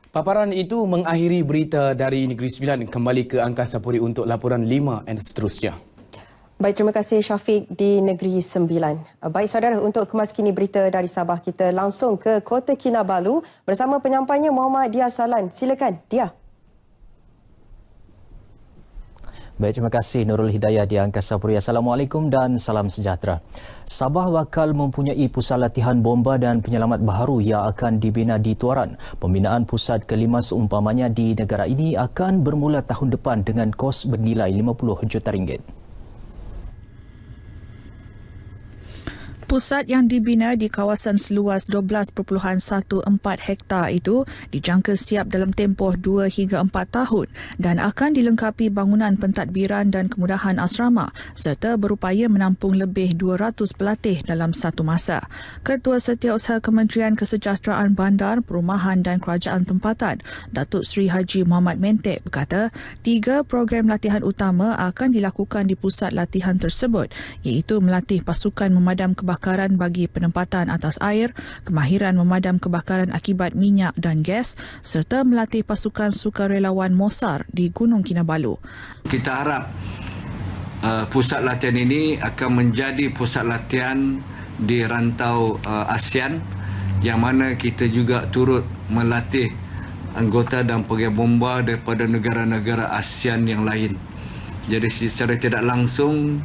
Paparan itu mengakhiri berita dari Negeri Sembilan. Kembali ke Angkasa Puri untuk laporan 5 dan seterusnya. Baik, terima kasih Syafiq di Negeri Sembilan. Baik saudara, untuk kemaskini berita dari Sabah, kita langsung ke Kota Kinabalu bersama penyampainya Muhammad Dia Salan. Silakan, Dia. Baik, terima kasih Nurul Hidayah di Angkasa Puri. Assalamualaikum dan salam sejahtera. Sabah bakal mempunyai pusat latihan bomba dan penyelamat baharu yang akan dibina di Tuaran. Pembinaan pusat kelima seumpamanya di negara ini akan bermula tahun depan dengan kos bernilai RM50 juta. Pusat yang dibina di kawasan seluas 12.14 hektar itu dijangka siap dalam tempoh 2 hingga 4 tahun dan akan dilengkapi bangunan pentadbiran dan kemudahan asrama serta berupaya menampung lebih 200 pelatih dalam satu masa. Ketua Setiausaha Kementerian Kesejahteraan Bandar, Perumahan dan Kerajaan Tempatan, Datuk Seri Haji Muhammad Mentek berkata, 3 program latihan utama akan dilakukan di pusat latihan tersebut, iaitu melatih pasukan memadam kebakaran bagi penempatan atas air, kemahiran memadam kebakaran akibat minyak dan gas serta melatih pasukan sukarelawan Mosar di Gunung Kinabalu. Kita harap pusat latihan ini akan menjadi pusat latihan di rantau ASEAN yang mana kita juga turut melatih anggota dan pegawai bomba daripada negara-negara ASEAN yang lain. Jadi secara tidak langsung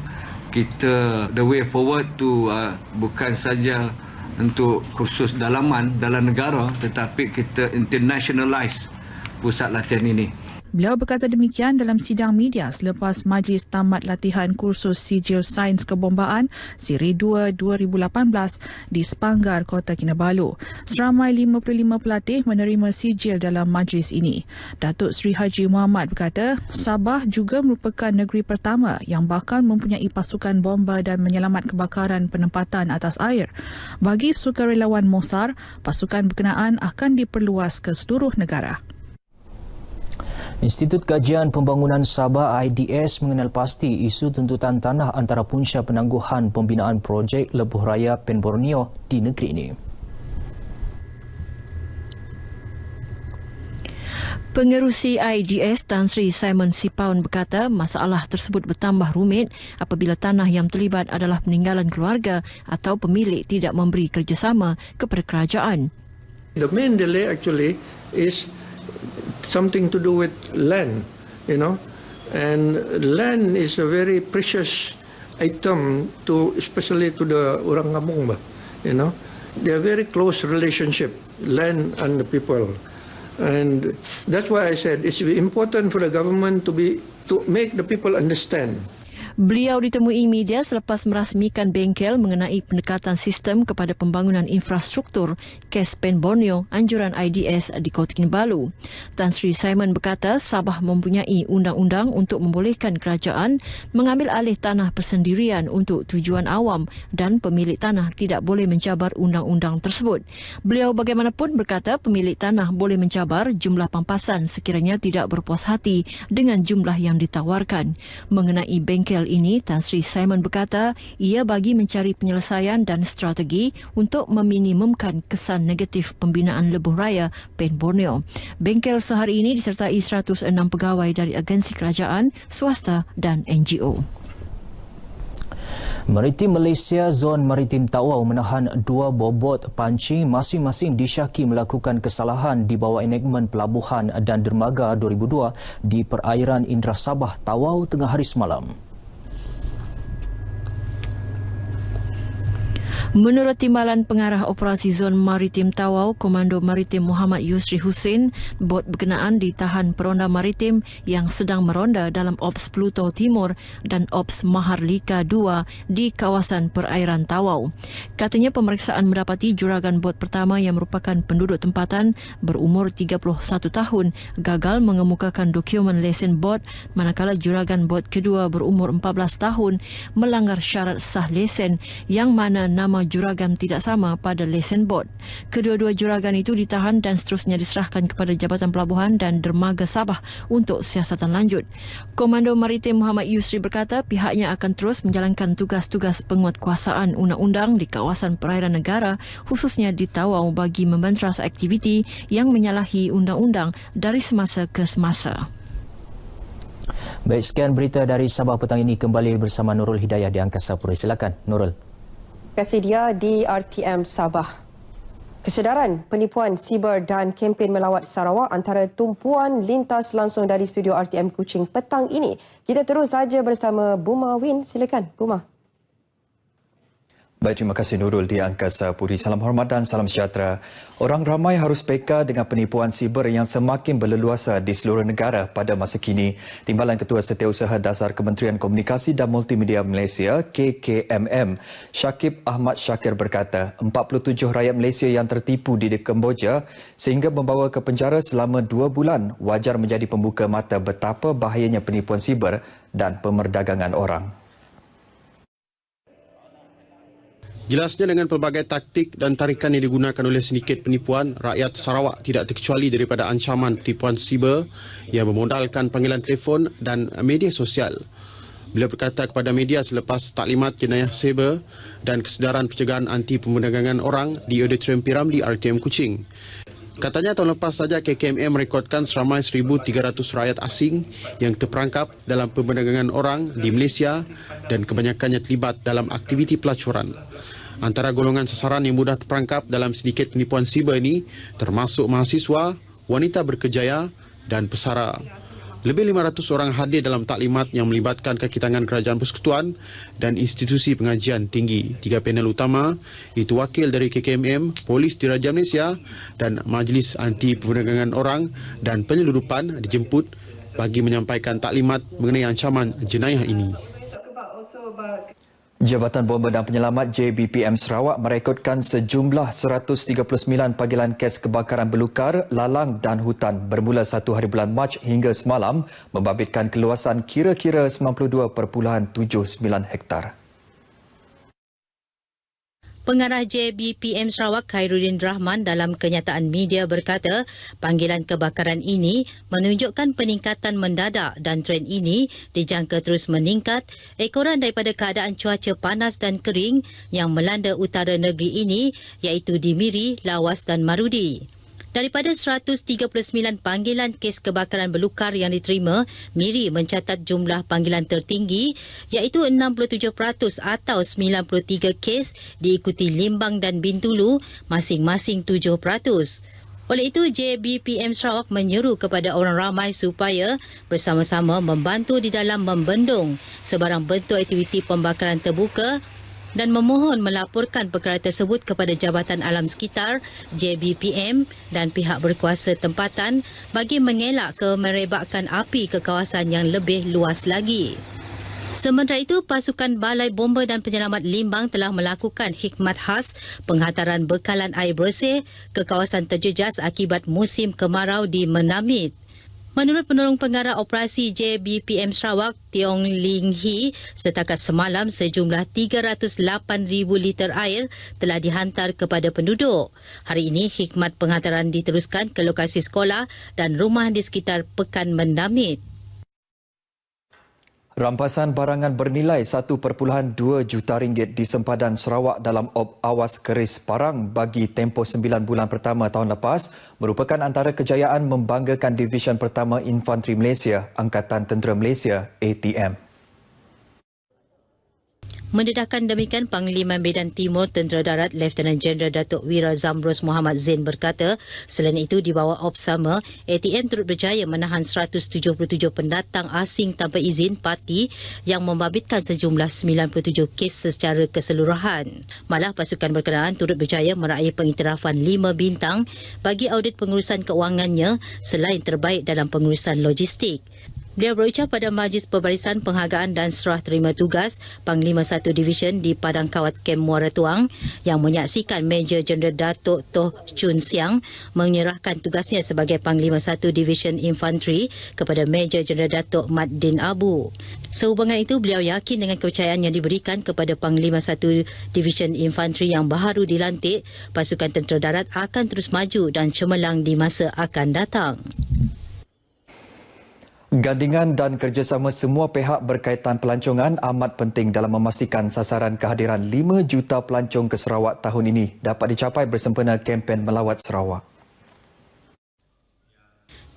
kita the way forward tu bukan saja untuk kursus dalaman dalam negara tetapi kita internationalize pusat latihan ini. Beliau berkata demikian dalam sidang media selepas majlis tamat latihan kursus Sijil Sains Kebombaan Siri 2 2018 di Sepanggar, Kota Kinabalu. Seramai 55 pelatih menerima sijil dalam majlis ini. Datuk Seri Haji Muhammad berkata, Sabah juga merupakan negeri pertama yang bakal mempunyai pasukan bomba dan menyelamat kebakaran penempatan atas air. Bagi sukarelawan Mosar, pasukan berkenaan akan diperluas ke seluruh negara. Institut Kajian Pembangunan Sabah IDS mengenal pasti isu tuntutan tanah antara punca penangguhan pembinaan projek Lebuh Raya Pen Borneo di negeri ini. Pengerusi IDS Tan Sri Simon Sipaun berkata masalah tersebut bertambah rumit apabila tanah yang terlibat adalah peninggalan keluarga atau pemilik tidak memberi kerjasama kepada kerajaan. The main delay actually is something to do with land, and land is a very precious item especially to the orang kampung, They are very close relationship, land and the people. And that's why I said it's important for the government to make the people understand. Beliau ditemui media selepas merasmikan bengkel mengenai pendekatan sistem kepada pembangunan infrastruktur kes Pen Borneo anjuran IDS di Kota Kinabalu. Tan Sri Simon berkata Sabah mempunyai undang-undang untuk membolehkan kerajaan mengambil alih tanah persendirian untuk tujuan awam dan pemilik tanah tidak boleh mencabar undang-undang tersebut. Beliau bagaimanapun berkata pemilik tanah boleh mencabar jumlah pampasan sekiranya tidak berpuas hati dengan jumlah yang ditawarkan. Mengenai bengkel ini, Tan Sri Simon berkata ia bagi mencari penyelesaian dan strategi untuk meminimumkan kesan negatif pembinaan lebuh raya Pen Borneo. Bengkel sehari ini disertai 106 pegawai dari agensi kerajaan, swasta dan NGO. Maritim Malaysia Zon Maritim Tawau menahan 2 bobot pancing masing-masing disyaki melakukan kesalahan di bawah enakmen pelabuhan dan dermaga 2002 di perairan Indra Sabah Tawau tengah hari semalam. Menurut Timbalan Pengarah Operasi Zon Maritim Tawau, Komando Maritim Muhammad Yusri Hussein, bot berkenaan ditahan peronda maritim yang sedang meronda dalam Ops Pluto Timur dan Ops Maharlika 2 di kawasan perairan Tawau. Katanya pemeriksaan mendapati juragan bot pertama yang merupakan penduduk tempatan berumur 31 tahun gagal mengemukakan dokumen lesen bot, manakala juragan bot kedua berumur 14 tahun melanggar syarat sah lesen yang mana nama juragan tidak sama pada lesen bot. Kedua-dua juragan itu ditahan dan seterusnya diserahkan kepada Jabatan Pelabuhan dan Dermaga Sabah untuk siasatan lanjut. Komando Maritim Muhammad Yusri berkata pihaknya akan terus menjalankan tugas-tugas penguatkuasaan undang-undang di kawasan perairan negara, khususnya di Tawau bagi membantras aktiviti yang menyalahi undang-undang dari semasa ke semasa. Baik, sekian berita dari Sabah petang ini. Kembali bersama Nurul Hidayah di Angkasa Pura. Silakan Nurul. Terima kasih dia di RTM Sabah. Kesedaran penipuan siber dan kempen melawat Sarawak antara tumpuan lintas langsung dari studio RTM Kuching petang ini. Kita terus saja bersama Buma Win. Silakan Buma. Baik, terima kasih Nurul di Angkasa Puri. Salam hormat dan salam sejahtera. Orang ramai harus peka dengan penipuan siber yang semakin berleluasa di seluruh negara pada masa kini. Timbalan Ketua Setiausaha Dasar Kementerian Komunikasi dan Multimedia Malaysia, KKMM, Syakib Ahmad Syakir berkata, 47 rakyat Malaysia yang tertipu di Kemboja sehingga membawa ke penjara selama 2 bulan wajar menjadi pembuka mata betapa bahayanya penipuan siber dan pemerdagangan orang. Jelasnya dengan pelbagai taktik dan tarikan yang digunakan oleh sindiket penipuan, rakyat Sarawak tidak terkecuali daripada ancaman penipuan siber yang memodalkan panggilan telefon dan media sosial. Beliau berkata kepada media selepas taklimat jenayah siber dan kesedaran pencegahan anti pemerdagangan orang di Auditorium Piramli RTM Kuching. Katanya tahun lepas saja KKMM merekodkan seramai 1,300 rakyat asing yang terperangkap dalam pemerdagangan orang di Malaysia dan kebanyakannya terlibat dalam aktiviti pelacuran. Antara golongan sasaran yang mudah terperangkap dalam sindiket penipuan siber ini termasuk mahasiswa, wanita berkejaya dan pesara. Lebih 500 orang hadir dalam taklimat yang melibatkan kaki tangan Kerajaan Persekutuan dan institusi pengajian tinggi. 3 panel utama, iaitu wakil dari KKMM, Polis Diraja Malaysia dan Majlis Anti Perdagangan Orang dan Penyeludupan dijemput bagi menyampaikan taklimat mengenai ancaman jenayah ini. Jabatan Bomba dan Penyelamat JBPM Sarawak merekodkan sejumlah 139 panggilan kes kebakaran belukar, lalang dan hutan bermula 1 hari bulan Mac hingga semalam membabitkan keluasan kira-kira 92.79 hektar. Pengarah JBPM Sarawak Khairuddin Rahman dalam kenyataan media berkata panggilan kebakaran ini menunjukkan peningkatan mendadak dan trend ini dijangka terus meningkat ekoran daripada keadaan cuaca panas dan kering yang melanda utara negeri ini iaitu di Miri, Lawas dan Marudi. Daripada 139 panggilan kes kebakaran belukar yang diterima, Miri mencatat jumlah panggilan tertinggi iaitu 67% atau 93 kes diikuti Limbang dan Bintulu masing-masing 7%. Oleh itu, JBPM Sarawak menyeru kepada orang ramai supaya bersama-sama membantu di dalam membendung sebarang bentuk aktiviti pembakaran terbuka dan memohon melaporkan perkara tersebut kepada Jabatan Alam Sekitar JBPM dan pihak berkuasa tempatan bagi mengelak kemerebakkan api ke kawasan yang lebih luas lagi. Sementara itu, pasukan Balai Bomba dan Penyelamat Limbang telah melakukan khidmat khas penghantaran bekalan air bersih ke kawasan terjejas akibat musim kemarau di Menamit. Menurut penolong pengarah operasi JBPM Sarawak, Tiong Ling Hee, setakat semalam sejumlah 308,000 liter air telah dihantar kepada penduduk. Hari ini, khidmat penghantaran diteruskan ke lokasi sekolah dan rumah di sekitar Pekan Mendamit. Rampasan barangan bernilai 1.2 juta ringgit di sempadan Sarawak dalam awas keris parang bagi tempoh 9 bulan pertama tahun lepas merupakan antara kejayaan membanggakan Division Pertama Infanteri Malaysia, Angkatan Tentera Malaysia, ATM. Mendedahkan demikian, Panglima Medan Timur Tentera Darat Lieutenant Jeneral Datuk Wira Zamrus Muhammad Zain berkata, selain itu di bawah Opsama, ATM turut berjaya menahan 177 pendatang asing tanpa izin parti yang membabitkan sejumlah 97 kes secara keseluruhan. Malah pasukan berkenaan turut berjaya meraih pengiktirafan 5 bintang bagi audit pengurusan keuangannya selain terbaik dalam pengurusan logistik. Beliau berucap pada Majlis Pembarisan Penghargaan dan Serah Terima Tugas Panglima 1 Division di Padang Kawat Kem Muara Tuang yang menyaksikan Major Jeneral Datuk Toh Chun Siang menyerahkan tugasnya sebagai Panglima 1 Division Infanteri kepada Major Jeneral Datuk Mat Din Abu. Sehubungan itu, beliau yakin dengan kepercayaan yang diberikan kepada Panglima 1 Division Infanteri yang baru dilantik, pasukan tentera darat akan terus maju dan cemerlang di masa akan datang. Gandingan dan kerjasama semua pihak berkaitan pelancongan amat penting dalam memastikan sasaran kehadiran 5 juta pelancong ke Sarawak tahun ini dapat dicapai bersempena kempen Melawat Sarawak.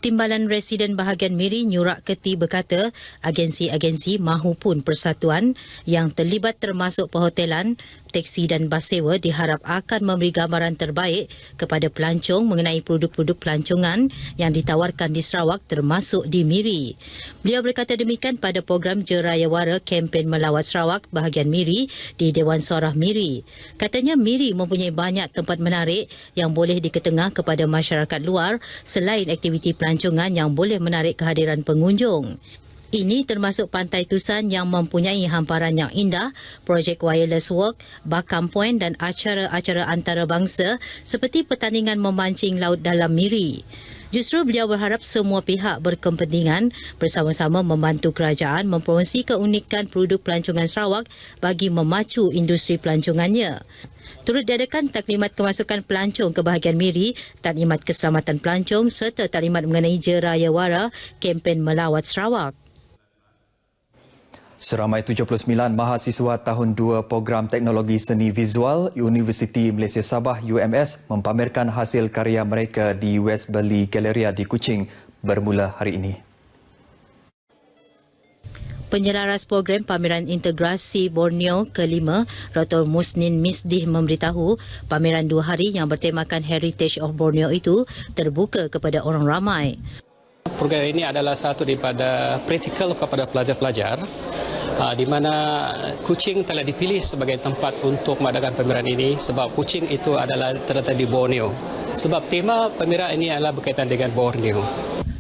Timbalan Residen Bahagian Miri Nyurak Keti berkata, agensi-agensi mahupun persatuan yang terlibat termasuk perhotelan, teksi dan bas sewa diharap akan memberi gambaran terbaik kepada pelancong mengenai produk-produk pelancongan yang ditawarkan di Sarawak termasuk di Miri. Beliau berkata demikian pada program Jerayawara Kempen Melawat Sarawak Bahagian Miri di Dewan Suara Miri. Katanya Miri mempunyai banyak tempat menarik yang boleh diketengah kepada masyarakat luar selain aktiviti pelancongan yang boleh menarik kehadiran pengunjung. Ini termasuk Pantai Tusan yang mempunyai hamparan yang indah, projek wireless walk, Bakam Point dan acara-acara antarabangsa seperti pertandingan memancing laut dalam Miri. Justru beliau berharap semua pihak berkepentingan bersama-sama membantu kerajaan mempromosi keunikan produk pelancongan Sarawak bagi memacu industri pelancongannya. Turut diadakan taklimat kemasukan pelancong ke bahagian Miri, taklimat keselamatan pelancong serta taklimat mengenai Jerayawara Kempen Melawat Sarawak. Seramai 79 mahasiswa tahun 2 Program Teknologi Seni Visual Universiti Malaysia Sabah UMS mempamerkan hasil karya mereka di West Valley Galleria di Kuching bermula hari ini. Penyelaras program Pameran Integrasi Borneo ke-5, Dr. Musnin Misdih memberitahu pameran 2 hari yang bertemakan Heritage of Borneo itu terbuka kepada orang ramai. Program ini adalah satu daripada praktikal kepada pelajar-pelajar di mana Kuching telah dipilih sebagai tempat untuk mengadakan pameran ini sebab Kuching itu adalah terletak di Borneo. Sebab tema pameran ini adalah berkaitan dengan Borneo.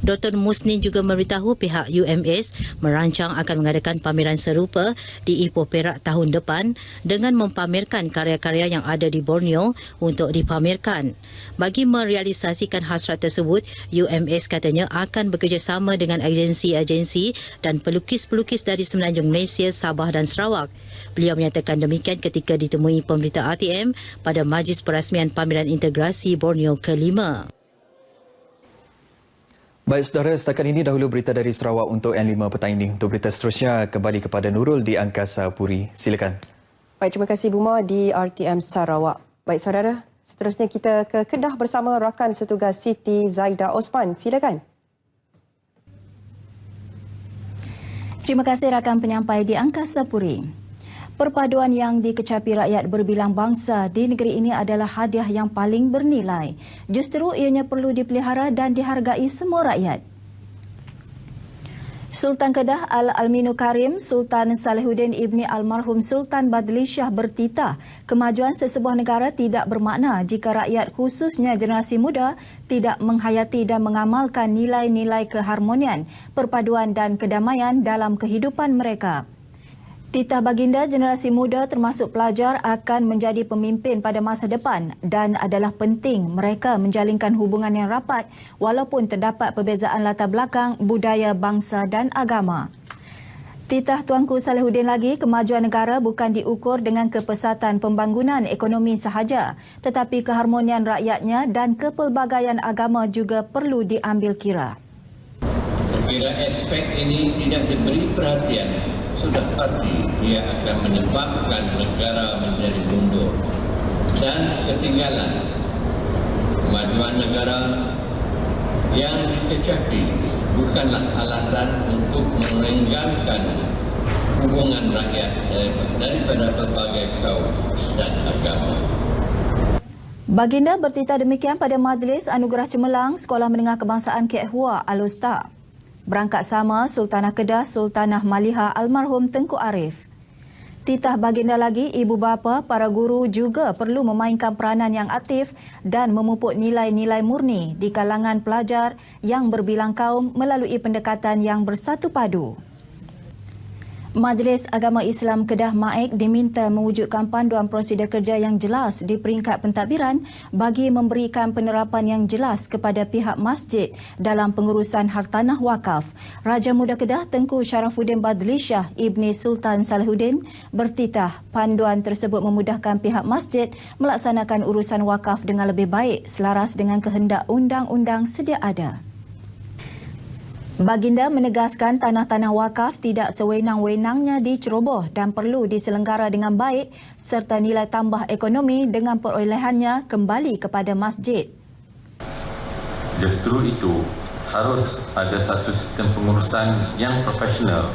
Dr. Musnin juga memberitahu pihak UMS merancang akan mengadakan pameran serupa di Ipoh Perak tahun depan dengan mempamerkan karya-karya yang ada di Borneo untuk dipamerkan. Bagi merealisasikan hasrat tersebut, UMS katanya akan bekerjasama dengan agensi-agensi dan pelukis-pelukis dari Semenanjung Malaysia, Sabah dan Sarawak. Beliau menyatakan demikian ketika ditemui pemberita RTM pada Majlis Perasmian Pameran Integrasi Borneo ke-5. Baik saudara, setakat ini dahulu berita dari Sarawak untuk N5 petang ini. Untuk berita seterusnya, kembali kepada Nurul di Angkasa Puri. Silakan. Baik, terima kasih Buma di RTM Sarawak. Baik saudara, seterusnya kita ke Kedah bersama rakan setugas Siti Zaida Osman. Silakan. Terima kasih rakan penyampai di Angkasa Puri. Perpaduan yang dikecapi rakyat berbilang bangsa di negeri ini adalah hadiah yang paling bernilai. Justru ianya perlu dipelihara dan dihargai semua rakyat. Sultan Kedah Al-Alminu Karim, Sultan Salihuddin Ibni Almarhum Sultan Badlishah bertitah, kemajuan sesebuah negara tidak bermakna jika rakyat khususnya generasi muda tidak menghayati dan mengamalkan nilai-nilai keharmonian, perpaduan dan kedamaian dalam kehidupan mereka. Titah baginda generasi muda termasuk pelajar akan menjadi pemimpin pada masa depan dan adalah penting mereka menjalinkan hubungan yang rapat walaupun terdapat perbezaan latar belakang, budaya, bangsa dan agama. Titah Tuanku Salihuddin lagi, kemajuan negara bukan diukur dengan kepesatan pembangunan ekonomi sahaja, tetapi keharmonian rakyatnya dan kepelbagaian agama juga perlu diambil kira. Sekiranya aspek ini tidak diberi perhatian, sudah pasti dia akan menyebabkan negara menjadi mundur dan ketinggalan. Kemajuan negara yang dikecapi bukanlah alasan untuk merenggankan hubungan rakyat daripada berbagai kaum dan agama. Baginda bertitah demikian pada Majlis Anugerah Cemerlang Sekolah Menengah Kebangsaan Kek Hua Al-Usta. Berangkat sama Sultanah Kedah Sultanah Malihah Almarhum Tengku Arif. Titah baginda lagi, ibu bapa, para guru juga perlu memainkan peranan yang aktif dan memupuk nilai-nilai murni di kalangan pelajar yang berbilang kaum melalui pendekatan yang bersatu padu. Majlis Agama Islam Kedah MAIK diminta mewujudkan panduan prosedur kerja yang jelas di peringkat pentadbiran bagi memberikan penerapan yang jelas kepada pihak masjid dalam pengurusan hartanah wakaf. Raja Muda Kedah Tengku Syarafuddin Badlishah Ibni Sultan Salihuddin bertitah panduan tersebut memudahkan pihak masjid melaksanakan urusan wakaf dengan lebih baik selaras dengan kehendak undang-undang sedia ada. Baginda menegaskan tanah-tanah wakaf tidak sewenang-wenangnya diceroboh dan perlu diselenggara dengan baik serta nilai tambah ekonomi dengan perolehannya kembali kepada masjid. Justru itu, harus ada satu sistem pengurusan yang profesional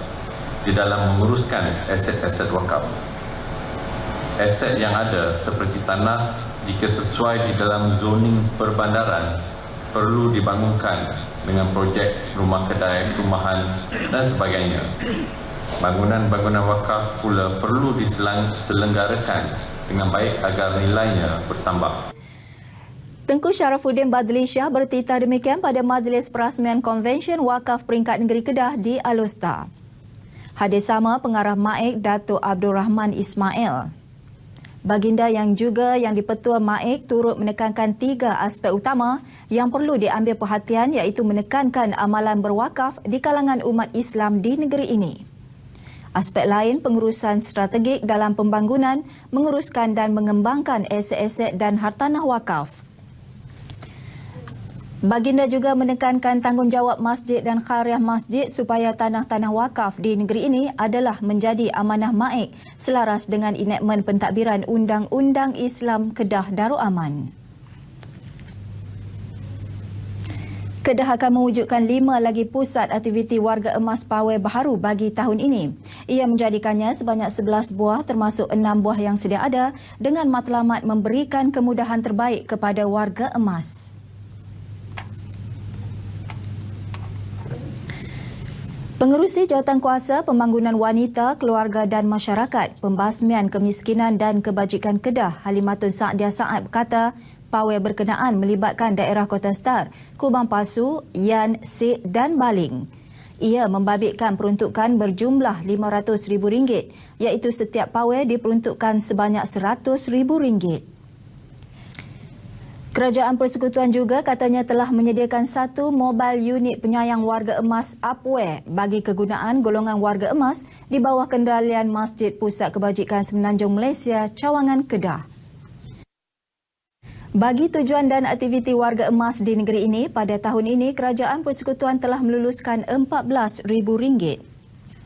di dalam menguruskan aset-aset wakaf. Aset yang ada seperti tanah jika sesuai di dalam zoning perbandaran perlu dibangunkan dengan projek rumah kedai, perumahan dan sebagainya. Bangunan-bangunan wakaf pula perlu diselenggarakan dengan baik agar nilainya bertambah. Tengku Syarafuddin Badlishah bertitah demikian pada Majlis Perasmian Konvensyen Wakaf Peringkat Negeri Kedah di Al-Usta. Hadir sama Pengarah MAIK Datuk Abdul Rahman Ismail. Baginda yang dipetua MAIK turut menekankan 3 aspek utama yang perlu diambil perhatian iaitu menekankan amalan berwakaf di kalangan umat Islam di negeri ini. Aspek lain pengurusan strategik dalam pembangunan, menguruskan dan mengembangkan aset-aset dan hartanah wakaf. Baginda juga menekankan tanggungjawab masjid dan khariah masjid supaya tanah-tanah wakaf di negeri ini adalah menjadi amanah MAIK selaras dengan enakmen pentadbiran Undang-Undang Islam Kedah Darul Aman. Kedah akan mewujudkan 5 lagi pusat aktiviti warga emas pawai baharu bagi tahun ini. Ia menjadikannya sebanyak 11 buah termasuk 6 buah yang sedia ada dengan matlamat memberikan kemudahan terbaik kepada warga emas. Pengerusi Jawatankuasa Pembangunan Wanita, Keluarga dan Masyarakat, Pembasmian Kemiskinan dan Kebajikan Kedah, Halimatun Sa'diah Sa'ad berkata, pawai berkenaan melibatkan daerah Kota Star, Kubang Pasu, Yan, Sik dan Baling. Ia membabitkan peruntukan berjumlah RM500,000, iaitu setiap pawai diperuntukkan sebanyak RM100,000. Kerajaan Persekutuan juga katanya telah menyediakan 1 mobile unit penyayang warga emas Upware bagi kegunaan golongan warga emas di bawah kendalian Masjid Pusat Kebajikan Semenanjung Malaysia, Cawangan, Kedah. Bagi tujuan dan aktiviti warga emas di negeri ini, pada tahun ini Kerajaan Persekutuan telah meluluskan RM14,000.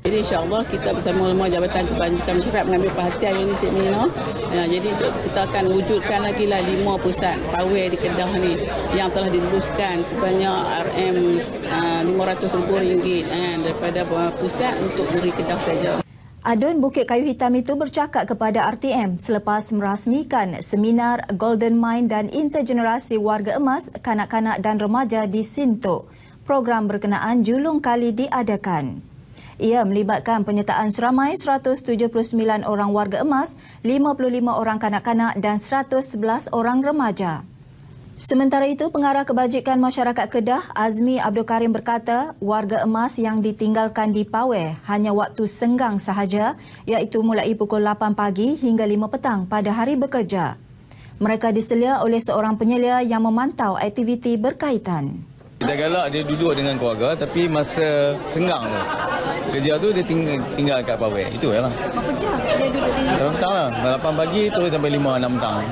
Jadi insyaAllah kita bersama-sama Jabatan Kebajikan Masyarakat mengambil perhatian ini Cik Mino. Jadi untuk kita akan wujudkan lagi 5 pusat pawai di Kedah ni yang telah diluluskan sebanyak RM500,000 daripada pusat untuk negeri Kedah saja. Adun Bukit Kayu Hitam itu bercakap kepada RTM selepas merasmikan seminar Golden Mind dan Intergenerasi Warga Emas Kanak-kanak dan Remaja di Sintok. program berkenaan julung kali diadakan. Ia melibatkan penyertaan seramai 179 orang warga emas, 55 orang kanak-kanak dan 111 orang remaja. Sementara itu, Pengarah Kebajikan Masyarakat Kedah, Azmi Abdul Karim berkata, warga emas yang ditinggalkan di Pawai hanya waktu senggang sahaja, iaitu mulai pukul 8 pagi hingga 5 petang pada hari bekerja. Mereka diselia oleh seorang penyelia yang memantau aktiviti berkaitan. Kita galak dia duduk dengan keluarga, tapi masa senggang tu, kerja tu dia tinggal kat Pawai. Itu je lah. Berapa jam dia duduk di sini? Sampai petang lah. 8 pagi terus sampai 5-6 petang.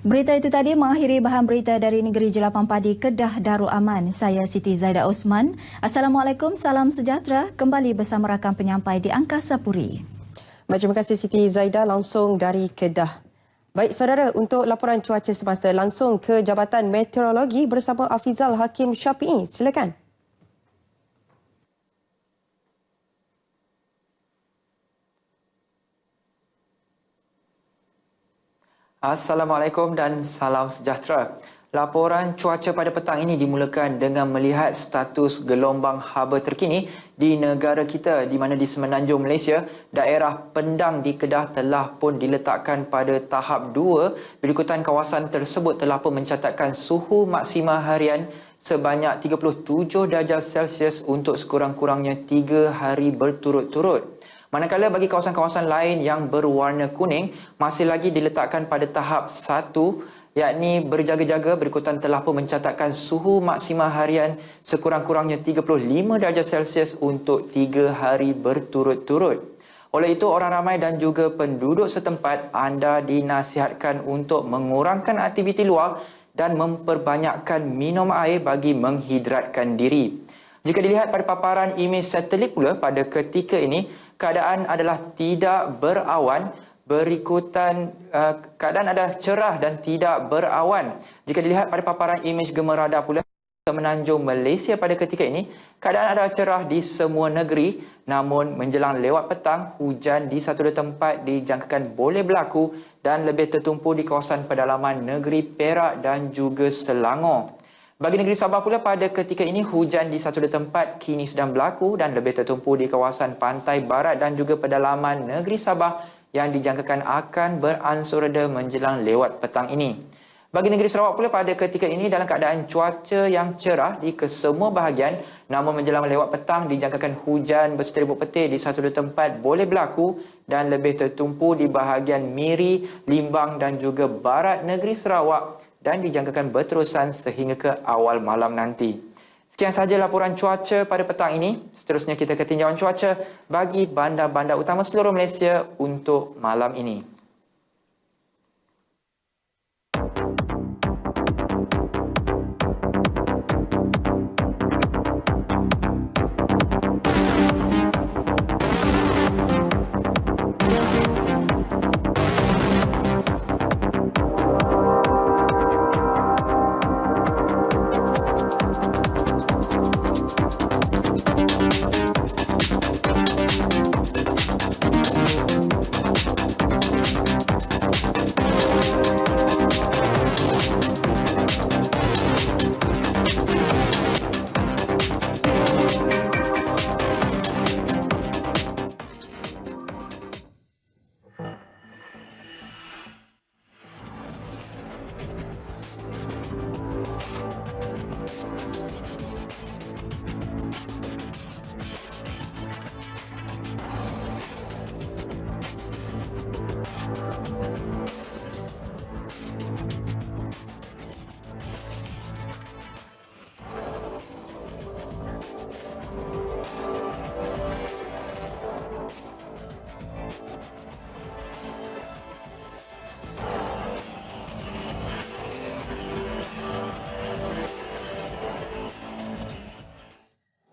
Berita itu tadi mengakhiri bahan berita dari Negeri Jelapang Padi Kedah Darul Aman. Saya Siti Zaida Osman. Assalamualaikum, salam sejahtera. Kembali bersama rakan penyampai di Angkasa Puri. Baik, terima kasih Siti Zaida langsung dari Kedah. Baik saudara, untuk laporan cuaca semasa langsung ke Jabatan Meteorologi bersama Afizal Hakim Syafi'i. Silakan. Assalamualaikum dan salam sejahtera. Laporan cuaca pada petang ini dimulakan dengan melihat status gelombang haba terkini di negara kita, di mana di Semenanjung Malaysia, daerah Pendang di Kedah telah pun diletakkan pada tahap 2. Berikutan kawasan tersebut telah pun mencatatkan suhu maksima harian sebanyak 37 darjah Celsius untuk sekurang-kurangnya 3 hari berturut-turut. Manakala bagi kawasan-kawasan lain yang berwarna kuning masih lagi diletakkan pada tahap 1, yakni berjaga-jaga, berikutan telah pun mencatatkan suhu maksima harian sekurang-kurangnya 35 darjah Celsius untuk 3 hari berturut-turut. Oleh itu, orang ramai dan juga penduduk setempat, anda dinasihatkan untuk mengurangkan aktiviti luar dan memperbanyakkan minum air bagi menghidratkan diri. Jika dilihat pada paparan imej satelit pula pada ketika ini, keadaan adalah tidak berawan. Berikutan keadaan adalah cerah dan tidak berawan. Jika dilihat pada paparan imej gema radar pula Semenanjung Malaysia pada ketika ini, keadaan adalah cerah di semua negeri, namun menjelang lewat petang, hujan di satu dua tempat dijangkakan boleh berlaku dan lebih tertumpu di kawasan pedalaman negeri Perak dan juga Selangor. Bagi negeri Sabah pula pada ketika ini, hujan di satu dua tempat kini sedang berlaku dan lebih tertumpu di kawasan pantai barat dan juga pedalaman negeri Sabah yang dijangkakan akan beransur reda menjelang lewat petang ini. Bagi negeri Sarawak pula pada ketika ini dalam keadaan cuaca yang cerah di kesemua bahagian, namun menjelang lewat petang dijangkakan hujan berseteribut petir di satu dua tempat boleh berlaku dan lebih tertumpu di bahagian Miri, Limbang dan juga barat negeri Sarawak dan dijangkakan berterusan sehingga ke awal malam nanti. Sekian sahaja laporan cuaca pada petang ini. Seterusnya kita ke tinjauan cuaca bagi bandar-bandar utama seluruh Malaysia untuk malam ini.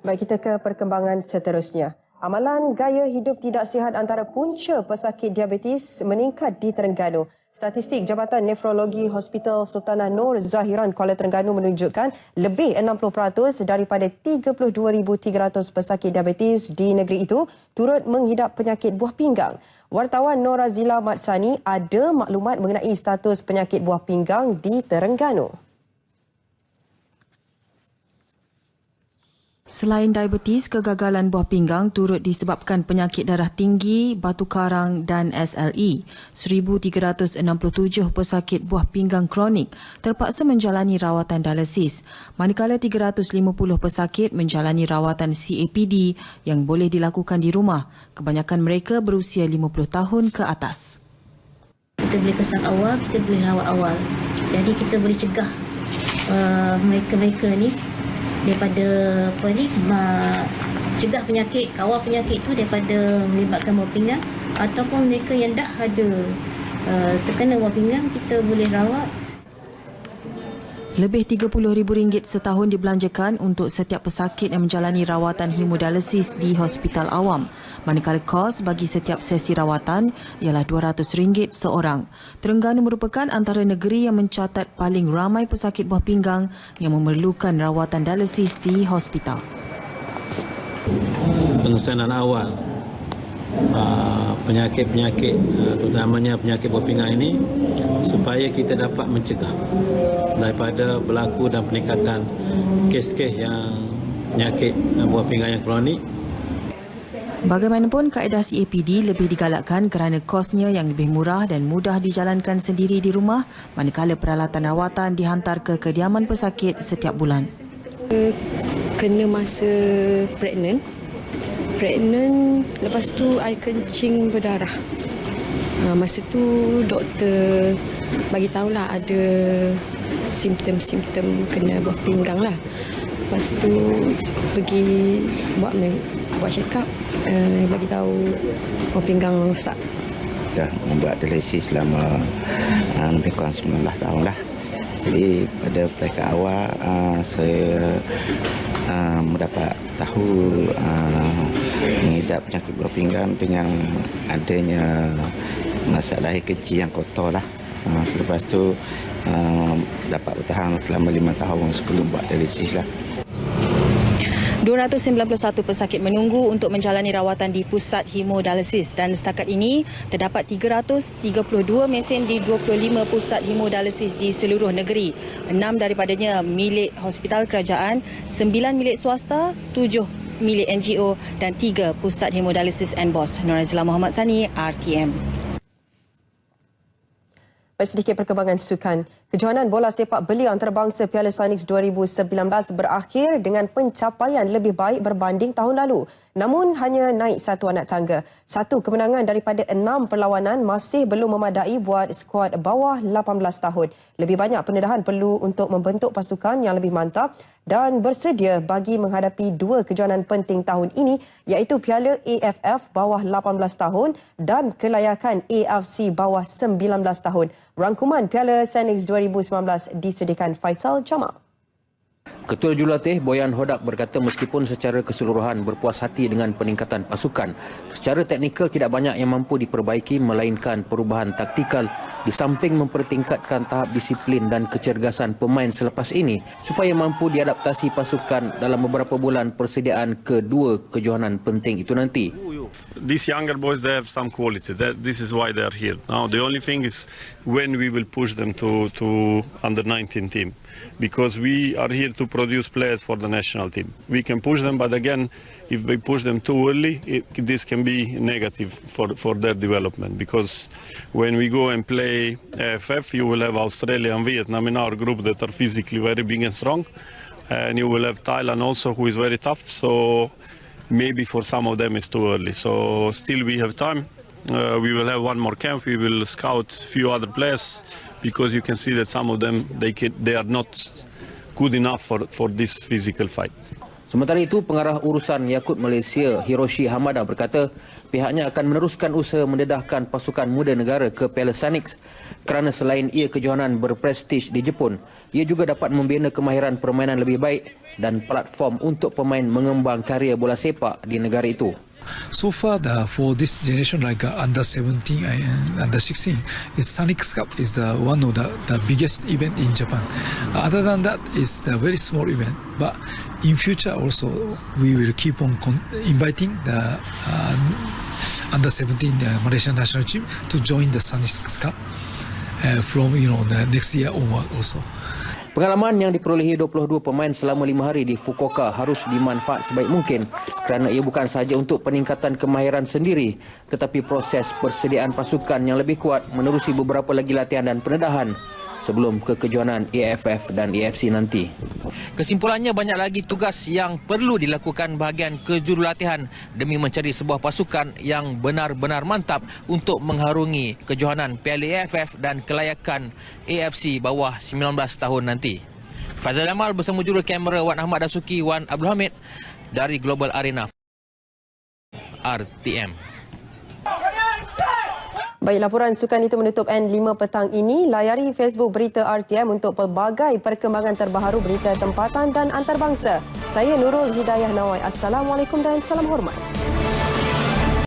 Baik, kita ke perkembangan seterusnya. Amalan gaya hidup tidak sihat antara punca pesakit diabetes meningkat di Terengganu. Statistik Jabatan Nefrologi Hospital Sultanah Nur Zahiran Kuala Terengganu menunjukkan lebih 60% daripada 32,300 pesakit diabetes di negeri itu turut menghidap penyakit buah pinggang. Wartawan Norazila Matsani ada maklumat mengenai status penyakit buah pinggang di Terengganu. Selain diabetes, kegagalan buah pinggang turut disebabkan penyakit darah tinggi, batu karang dan SLE. 1,367 pesakit buah pinggang kronik terpaksa menjalani rawatan dialisis, manakala 350 pesakit menjalani rawatan CAPD yang boleh dilakukan di rumah. Kebanyakan mereka berusia 50 tahun ke atas. Kita boleh kesan awal, kita boleh rawat awal. Jadi kita boleh cegah mereka-mereka ni daripada cegah penyakit, kawal penyakit tu daripada melibatkan buah pinggang, ataupun mereka yang dah ada terkena buah pinggang kita boleh rawat. Lebih RM30,000 setahun dibelanjakan untuk setiap pesakit yang menjalani rawatan hemodialisis di hospital awam, manakala kos bagi setiap sesi rawatan ialah RM200 seorang. Terengganu merupakan antara negeri yang mencatat paling ramai pesakit buah pinggang yang memerlukan rawatan dialisis di hospital. Pengesanan awal penyakit-penyakit, terutamanya penyakit buah pinggang ini, supaya kita dapat mencegah daripada berlaku dan peningkatan kes-kes yang penyakit buah pinggang yang kronik. Bagaimanapun, kaedah CAPD lebih digalakkan kerana kosnya yang lebih murah dan mudah dijalankan sendiri di rumah, manakala peralatan rawatan dihantar ke kediaman pesakit setiap bulan. Kena masa pregnant, lepas tu air kencing berdarah. Masa tu doktor bagi tahulah ada simptom-simptom kena buah pinggang lah. Lepas tu pergi buat check up, bagi tahu buah pinggang rosak. Dah membuat dialisis selama lebih kurang 19 tahun lah. Jadi pada peringkat awal saya mendapat tahu mengidap penyakit buah pinggang dengan adanya masalah air kencing yang kotor lah. Selepas tu dapat bertahan selama 5 tahun sebelum buat dialisis lah. 291 pesakit menunggu untuk menjalani rawatan di pusat hemodialisis dan setakat ini terdapat 332 mesin di 25 pusat hemodialisis di seluruh negeri. 6 daripadanya milik hospital kerajaan, 9 milik swasta, 7 milik NGO dan 3 pusat hemodialisis NBOS. Norazila Muhammad Sani, RTM. Sedikit perkembangan sukan. Kejohanan bola sepak belia antarabangsa Piala Sonics 2019 berakhir dengan pencapaian lebih baik berbanding tahun lalu. Namun hanya naik satu anak tangga. Satu kemenangan daripada 6 perlawanan masih belum memadai buat skuad bawah 18 tahun. Lebih banyak pendedahan perlu untuk membentuk pasukan yang lebih mantap dan bersedia bagi menghadapi 2 kejohanan penting tahun ini, iaitu Piala AFF bawah 18 tahun dan kelayakan AFC bawah 19 tahun. Rangkuman Piala Sonics 2019 disediakan Faisal Jamal. Ketua Jurulatih Boyan Hodak berkata meskipun secara keseluruhan berpuas hati dengan peningkatan pasukan, secara teknikal tidak banyak yang mampu diperbaiki melainkan perubahan taktikal di samping mempertingkatkan tahap disiplin dan kecergasan pemain selepas ini supaya mampu diadaptasi pasukan dalam beberapa bulan persediaan kedua kejohanan penting itu nanti. These younger boys, they have some quality. This is why they are here. Now the only thing is when we will push them to under 19 team, because we are here to produce players for the national team. We can push them, but again, if we push them too early, this can be negative for their development. Because when we go and play AFF, you will have Australia and Vietnam in our group that are physically very big and strong, and you will have Thailand also, who is very tough. So maybe for some of them it's too early. So still we have time. We will have one more camp. We will scout a few other players because you can see that some of them they are not good enough for this physical fight. Sementara itu, pengarah urusan Yakult Malaysia Hiroshi Hamada berkata pihaknya akan meneruskan usaha mendedahkan pasukan muda negara ke Piala Sonics kerana selain ia kejohanan berprestij di Jepun, ia juga dapat membina kemahiran permainan lebih baik dan platform untuk pemain mengembang karya bola sepak di negara itu. So far, for this generation, like under 17 and under 16, is Sonics Cup is one of the biggest event in Japan. Other than that, it's a very small event. But in future also, we will keep on inviting the under 17 Malaysian national team to join the Sonics Cup from the next year onward also. Pengalaman yang diperolehi 22 pemain selama 5 hari di Fukuoka harus dimanfaat sebaik mungkin kerana ia bukan sahaja untuk peningkatan kemahiran sendiri tetapi proses persediaan pasukan yang lebih kuat menerusi beberapa lagi latihan dan pendedahan sebelum ke kejohanan AFF dan AFC nanti. Kesimpulannya, banyak lagi tugas yang perlu dilakukan bahagian kejurulatihan demi mencari sebuah pasukan yang benar-benar mantap untuk mengharungi kejohanan Piala AFF dan kelayakan AFC bawah 19 tahun nanti. Fazal Jamal bersama juru kamera Wan Ahmad Dasuki, Wan Abdul Hamid dari Global Arena RTM. Baik, laporan sukan itu menutup N5 petang ini. Layari Facebook Berita RTM untuk pelbagai perkembangan terbaru berita tempatan dan antarabangsa. Saya Nurul Hidayah Nawai. Assalamualaikum dan salam hormat.